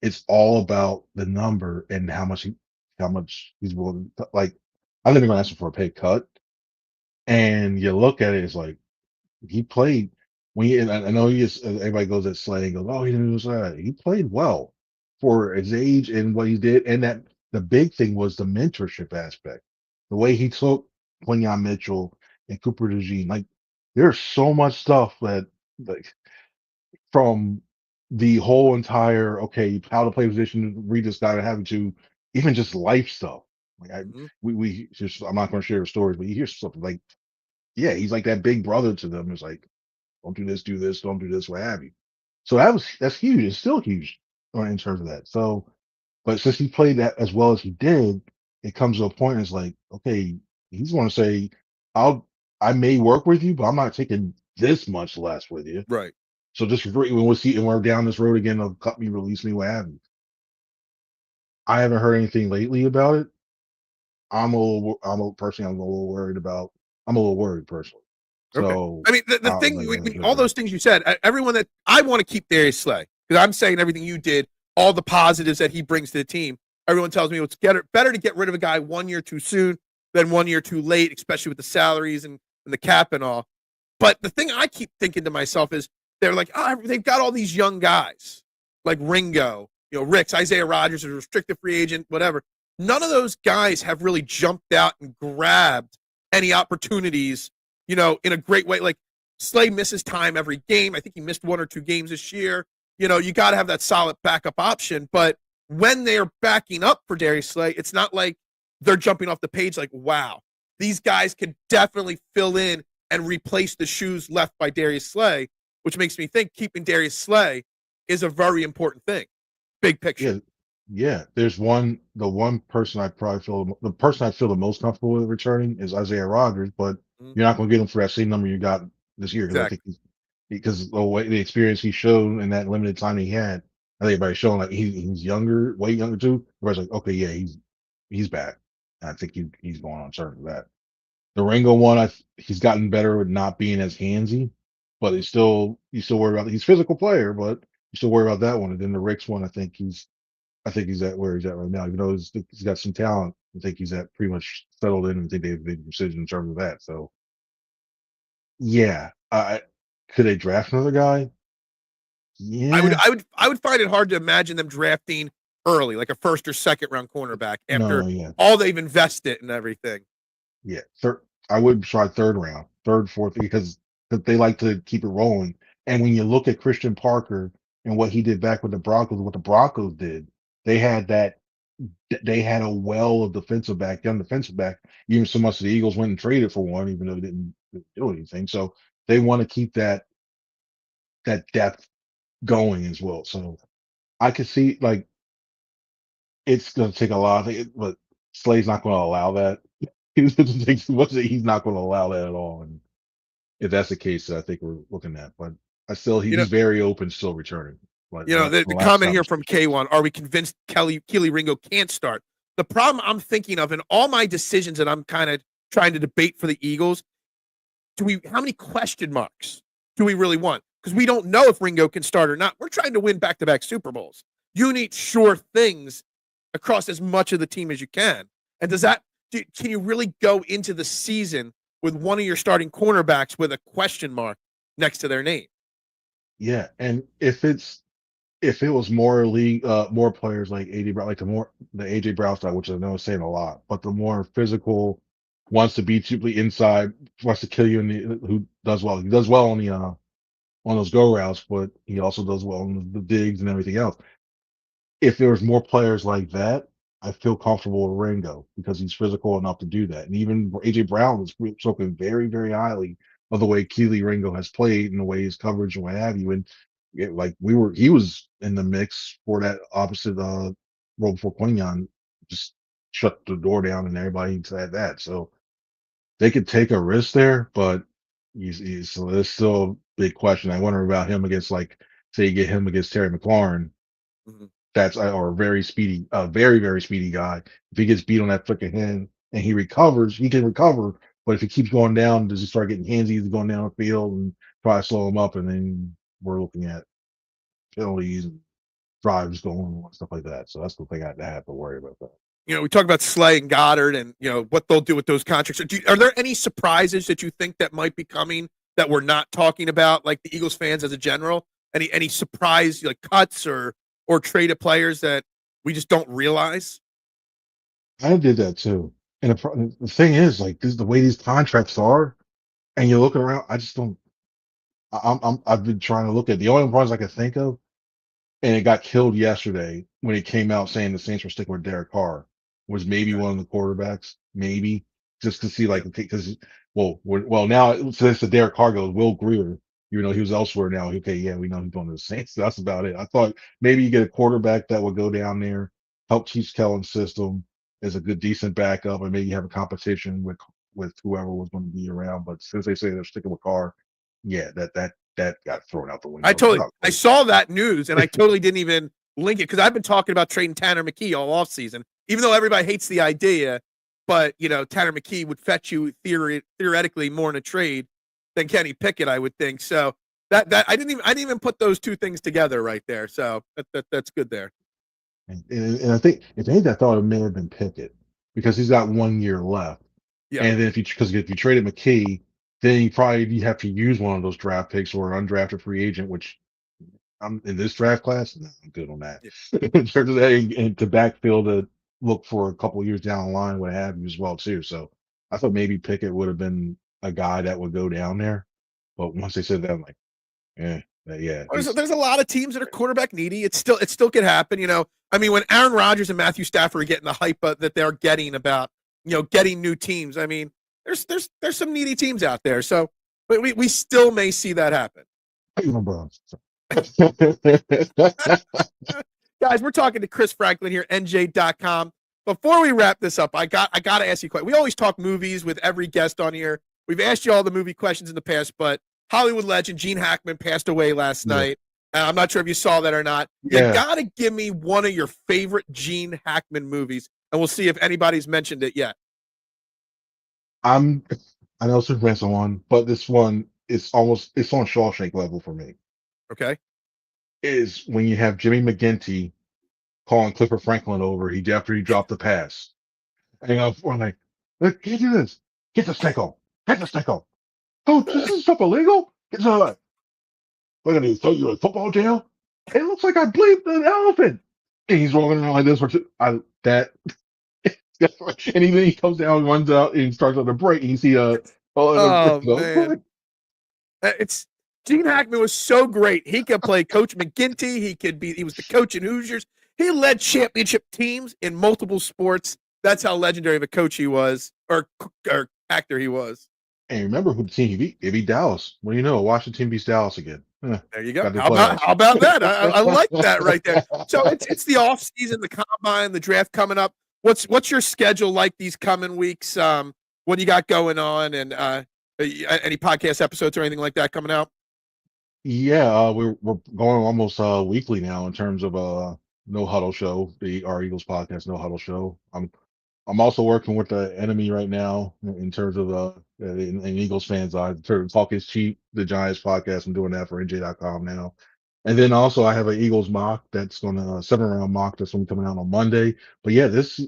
C: it's all about the number and how much he's willing to, like. I think they're going to ask him for a pay cut, and you look at it, it's like he played when he, and I know he is. Everybody goes at Slay and goes, oh, he didn't do that. He played well for his age and what he did, and that the big thing was the mentorship aspect, the way he took Quinyon Mitchell and Cooper DeJean. Like, there's so much stuff that, like, from the whole entire okay, how to play position, read this guy, having to even just life stuff. Like
A: Mhm.
C: we just I'm not going to share the stories, but you hear something like, yeah, he's like that big brother to them. It's like, do this, don't do this, what have you. So that's huge. It's still huge in terms of that. So, but since he played that as well as he did, it comes to a point. It's like, okay, he's going to say, I may work with you, but I'm not taking this much less with you.
A: Right.
C: So just agree when we'll see, and we're down this road again. They'll cut me, release me, what have you. I haven't heard anything lately about it. I'm a little worried about. I'm a little worried personally.
A: Okay.
C: So
A: I mean, the
C: I was
A: thing,
C: like,
A: all those things you said, everyone that I want to keep Darius Slay because I'm saying everything you did, all the positives that he brings to the team. Everyone tells me it's better to get rid of a guy 1 year too soon than 1 year too late, especially with the salaries and the cap and all. But the thing I keep thinking to myself is they're like, oh, they've got all these young guys like Ringo, Ricks, Isaiah Rodgers, a restricted free agent, whatever. None of those guys have really jumped out and grabbed any opportunities, in a great way. Like Slay misses time every game. I think he missed 1 or 2 games this year. You got to have that solid backup option. But when they're backing up for Darius Slay, it's not like they're jumping off the page like, wow, these guys can definitely fill in and replace the shoes left by Darius Slay, which makes me think keeping Darius Slay is a very important thing. Big picture.
C: yeah, yeah. The one person the person I feel the most comfortable with returning is Isaiah Rodgers, but
A: Mhm.
C: you're not going to get him for that same number you got this year because I think
A: Exactly.
C: because the experience he showed in that limited time he had, I think everybody's showing like he's younger, way younger too. Everybody's like, okay, yeah, he's back. And I think he's going on certain for that. The Ringo one, he's gotten better with not being as handsy, but
A: Mhm.
C: you still worry about he's a physical player, but you still worry about that one. And then the Ricks one, I think he's at where he's at right now. Even though he's got some talent, I think he's at pretty much settled in and think they've made a decision in terms of that. So yeah, could they draft another guy?
A: I would
C: Yeah,
A: I would I would find it hard to imagine them drafting early, like a first or second round cornerback after
C: no, yeah,
A: all they've invested and everything.
C: yeah. Third, I would try third round, third, fourth, because they like to keep it rolling. And when you look at Christian Parker and what he did back with the Broncos, what the Broncos did, they had that they had a well of young defensive back, even so much the Eagles went and traded for one, even though they didn't do anything. So they want to keep that depth going as well. So I could see like it's going to take a lot of things, but Slay's not going to allow that. He's not going to allow that at all. And if that's the case, I think we're looking at. But
A: You know,
C: he's very open, still returning. Like
A: The
C: the last
A: comment
C: time.
A: here from K1, are we convinced Keely Ringo can't start? The problem I'm thinking of in all my decisions that I'm kind of trying to debate for the Eagles, how many question marks do we really want? Because we don't know if Ringo can start or not. We're trying to win back-to-back Super Bowls. You need sure things across as much of the team as you can. And can you really go into the season with one of your starting cornerbacks with a question mark next to their name?
C: Yeah, and if it was more more players like AJ Brown, like the AJ Brown style, which I know is saying a lot, but the more physical, wants to beat you inside, wants to kill you, who does well. He does well on the on those go routes, but he also does well on the digs and everything else. If there was more players like that, I feel comfortable with Ringo because he's physical enough to do that. And even AJ Brown was spoken very, very highly of the way Keely Ringo has played and the way his coverage and what have you. And he was in the mix for that opposite role before Quinion just shut the door down and everybody said that. So they could take a risk there, but so there's still a big question. I wonder about him against, like, say you get him against Terry McLaurin.
A: Mhm.
C: That's or a very speedy, very, very speedy guy. If he gets beat on that freaking hand and he recovers, he can recover. But if he keeps going down, does he start getting handsy, he's going down the field and try to slow him up? And then we're looking at penalties and drives going and stuff like that. So that's the thing I have to worry about that.
A: We talk about Slay and Goddard and, what they'll do with those contracts. Are there any surprises that you think that might be coming that we're not talking about, like the Eagles fans as a general? Any surprise, like cuts or traded players that we just don't realize?
C: I did that too. And the thing is, like, this is the way these contracts are, and you're looking around. I just don't. I've been trying to look at the only ones I can think of, and it got killed yesterday when it came out saying the Saints were sticking with Derek Carr, was maybe
A: Okay.
C: one of the quarterbacks, maybe just to see,
A: Yeah.
C: like, because now since the Derek Carr goes, Will Greer, even though he was elsewhere now, okay, yeah, we know he's going to the Saints. So that's about it. I thought maybe you get a quarterback that would go down there, help teach Kellen's system as a good, decent backup, and maybe have a competition with whoever was going to be around. But since they say they're sticking with Carr, yeah, that got thrown out the window.
A: I saw that news and I totally didn't even link it because I've been talking about trading Tanner McKee all offseason, even though everybody hates the idea. But, Tanner McKee would fetch you theoretically more in a trade than Kenny Pickett, I would think. So that I didn't even put those two things together right there. So that's good there.
C: And I think if anything, I thought it may have been Pickett because he's got 1 year left.
A: Yeah.
C: And then because if you traded McKee, then you have to use one of those draft picks or an undrafted free agent, which I'm in this draft class. No, I'm good on that.
A: Yeah.
C: In terms of that, and to backfill to look for a couple of years down the line, what have you as well too. So I thought maybe Pickett would have been a guy that would go down there. But once they said that, I'm like, yeah,
A: There's a lot of teams that are quarterback needy. It still could happen. When Aaron Rodgers and Matthew Stafford are getting the hype that they're getting about, getting new teams. There's some needy teams out there. So we still may see that happen.
C: my Browns.
A: Guys, we're talking to Chris Franklin here, NJ.com. Before we wrap this up, I got to ask you a question. We always talk movies with every guest on here. We've asked you all the movie questions in the past, but Hollywood legend Gene Hackman passed away last night. I'm not sure if you saw that or not. You got to give me one of your favorite Gene Hackman movies, and we'll see if anybody's mentioned it yet.
C: I know Superman's the one, but this one it's on Shawshank level for me.
A: Okay.
C: Is when you have Jimmy McGinty calling Clifford Franklin over after he dropped the pass. And I'm like, "Look, can't do this. Get the stick on. Get the stick on. Oh, this is stuff illegal? It's what I'm gonna do, throw you in football jail? It looks like I bleeped an elephant. And he's rolling around like this and then he comes down, runs out, and starts on the break, and you see
A: man. It's Gene Hackman was so great. He could play Coach McGinty. He was the coach in Hoosiers. He led championship teams in multiple sports. That's how legendary of a coach he was, or actor he was.
C: And remember who the team he beat? They beat Dallas. What do you know? Washington beats Dallas again.
A: There you go. How about that? I like that right there. So it's the off season, the combine, the draft coming up. What's your schedule like these coming weeks? What do you got going on, and any podcast episodes or anything like that coming out?
C: Yeah, we're going almost weekly now in terms of No Huddle Show, our Eagles podcast No Huddle Show. I'm also working with the enemy right now in terms of in Eagles fans' eyes. Talk is cheap, the Giants podcast. I'm doing that for NJ.com now. And then also I have an Eagles mock that's going to 7 round mock that's going to be coming out on Monday. But yeah, this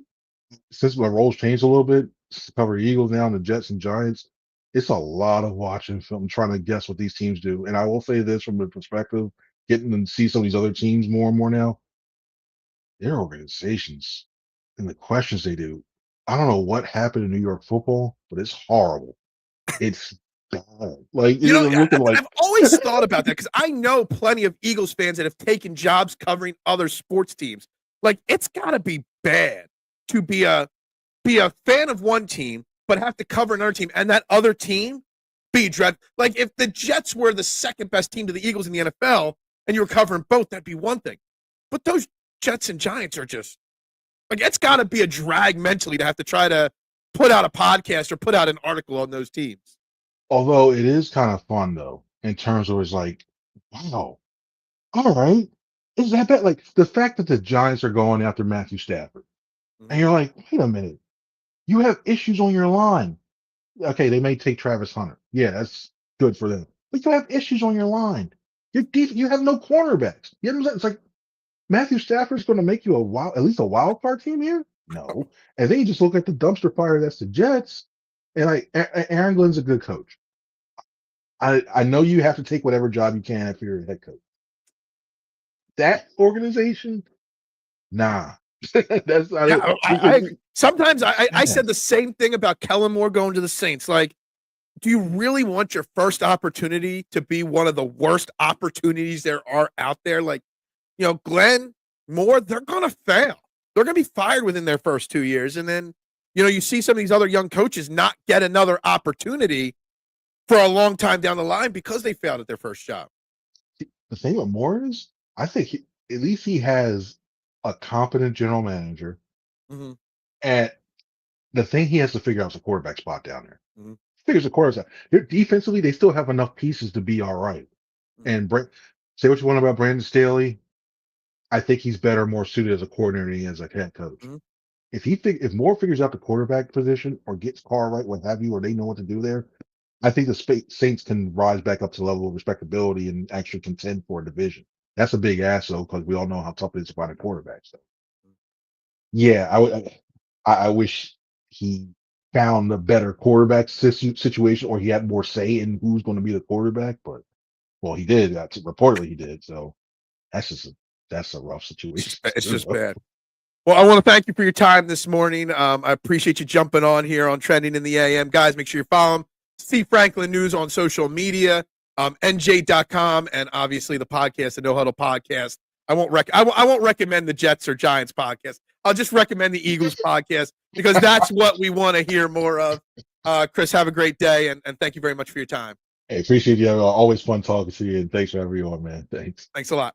C: since my roles changed a little bit, cover Eagles now and the Jets and Giants. It's a lot of watching film, trying to guess what these teams do. And I will say this from the perspective, getting to see some of these other teams more and more now, their organizations and the questions they do. I don't know what happened in New York football, but it's horrible. It's bad. Like
A: You
C: you're
A: know,
C: looking like
A: I've always thought about that because I know plenty of Eagles fans that have taken jobs covering other sports teams. Like, it's got to be bad to be a fan of one team, but have to cover another team, and that other team be dread. Like, if the Jets were the second best team to the Eagles in the NFL, and you were covering both, that'd be one thing. But those Jets and Giants are just like, it's got to be a drag mentally to have to try to put out a podcast or put out an article on those teams.
C: although it is kind of fun though, in terms of it's like, wow, all right. Is that bad? Like the fact that the Giants are going after Matthew Stafford, and
A: Mhm.
C: you're like, wait a minute, you have issues on your line. Okay, they may take Travis Hunter. Yeah, that's good for them. But you have issues on your line. You have no cornerbacks. You know what I'm saying? It's like Matthew Stafford's going to make you at least a wild card team here? No. And then you just look at the dumpster fire that's the Jets, and like Aaron Glenn's a good coach. I know you have to take whatever job you can if you're a head coach. That organization, nah. That's not
A: Yeah,
C: it.
A: I agree. Sometimes I
C: Yeah.
A: said the same thing about Kellen Moore going to the Saints. Like, do you really want your first opportunity to be one of the worst opportunities there are out there? Like, Glenn Moore, they're going to fail. They're going to be fired within their first 2 years. And then, you see some of these other young coaches not get another opportunity for a long time down the line because they failed at their first job.
C: The thing with Moore is, I think at least he has a competent general manager.
A: Mhm,
C: And the thing he has to figure out is the quarterback spot down there.
A: mhm,
C: Figures the quarterback out. Defensively, they still have enough pieces to be all right.
A: mhm,
C: And say what you want about Brandon Staley, I think he's better, more suited as a coordinator than he is as a head coach.
A: mhm.
C: If Moore figures out the quarterback position or gets Carr right, what have you, or they know what to do there, I think the Saints can rise back up to the level of respectability and actually contend for a division. That's a big ass though, because we all know how tough it is to find a quarterback. So yeah, I wish he found a better quarterback situation, or he had more say in who's going to be the quarterback. But well, he did. Reportedly, he did. So that's just that's a rough situation.
A: It's just bad. Well, I want to thank you for your time this morning. I appreciate you jumping on here on Trending in the AM. Guys, make sure you follow him. Steve Franklin News on social media, NJ.com, and obviously the podcast, the No Huddle podcast. I won't recommend the Jets or Giants podcast. I'll just recommend the Eagles podcast because that's what we want to hear more of. Chris, have a great day, and thank you very much for your time.
C: Hey, appreciate you. Always fun talking to you, and thanks for having me on, man. Thanks.
A: Thanks a lot.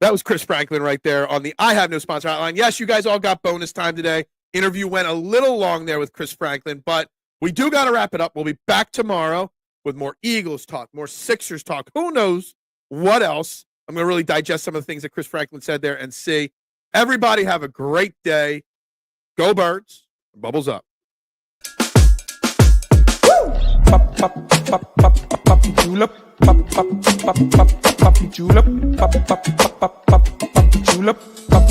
A: That was Chris Franklin right there on the I Have No Sponsor Hotline. Yes, you guys all got bonus time today. Interview went a little long there with Chris Franklin, but we do got to wrap it up. We'll be back tomorrow with more Eagles talk, more Sixers talk. Who knows what else? I'm going to really digest some of the things that Chris Franklin said there and see. Everybody have a great day. Go Birds. Bubbles up.
B: Pop, pop, pop, pop, pop, julep. Pop, pop, pop, pop, pop, julep. Pop, pop, pop, pop, pop, julep. Pop,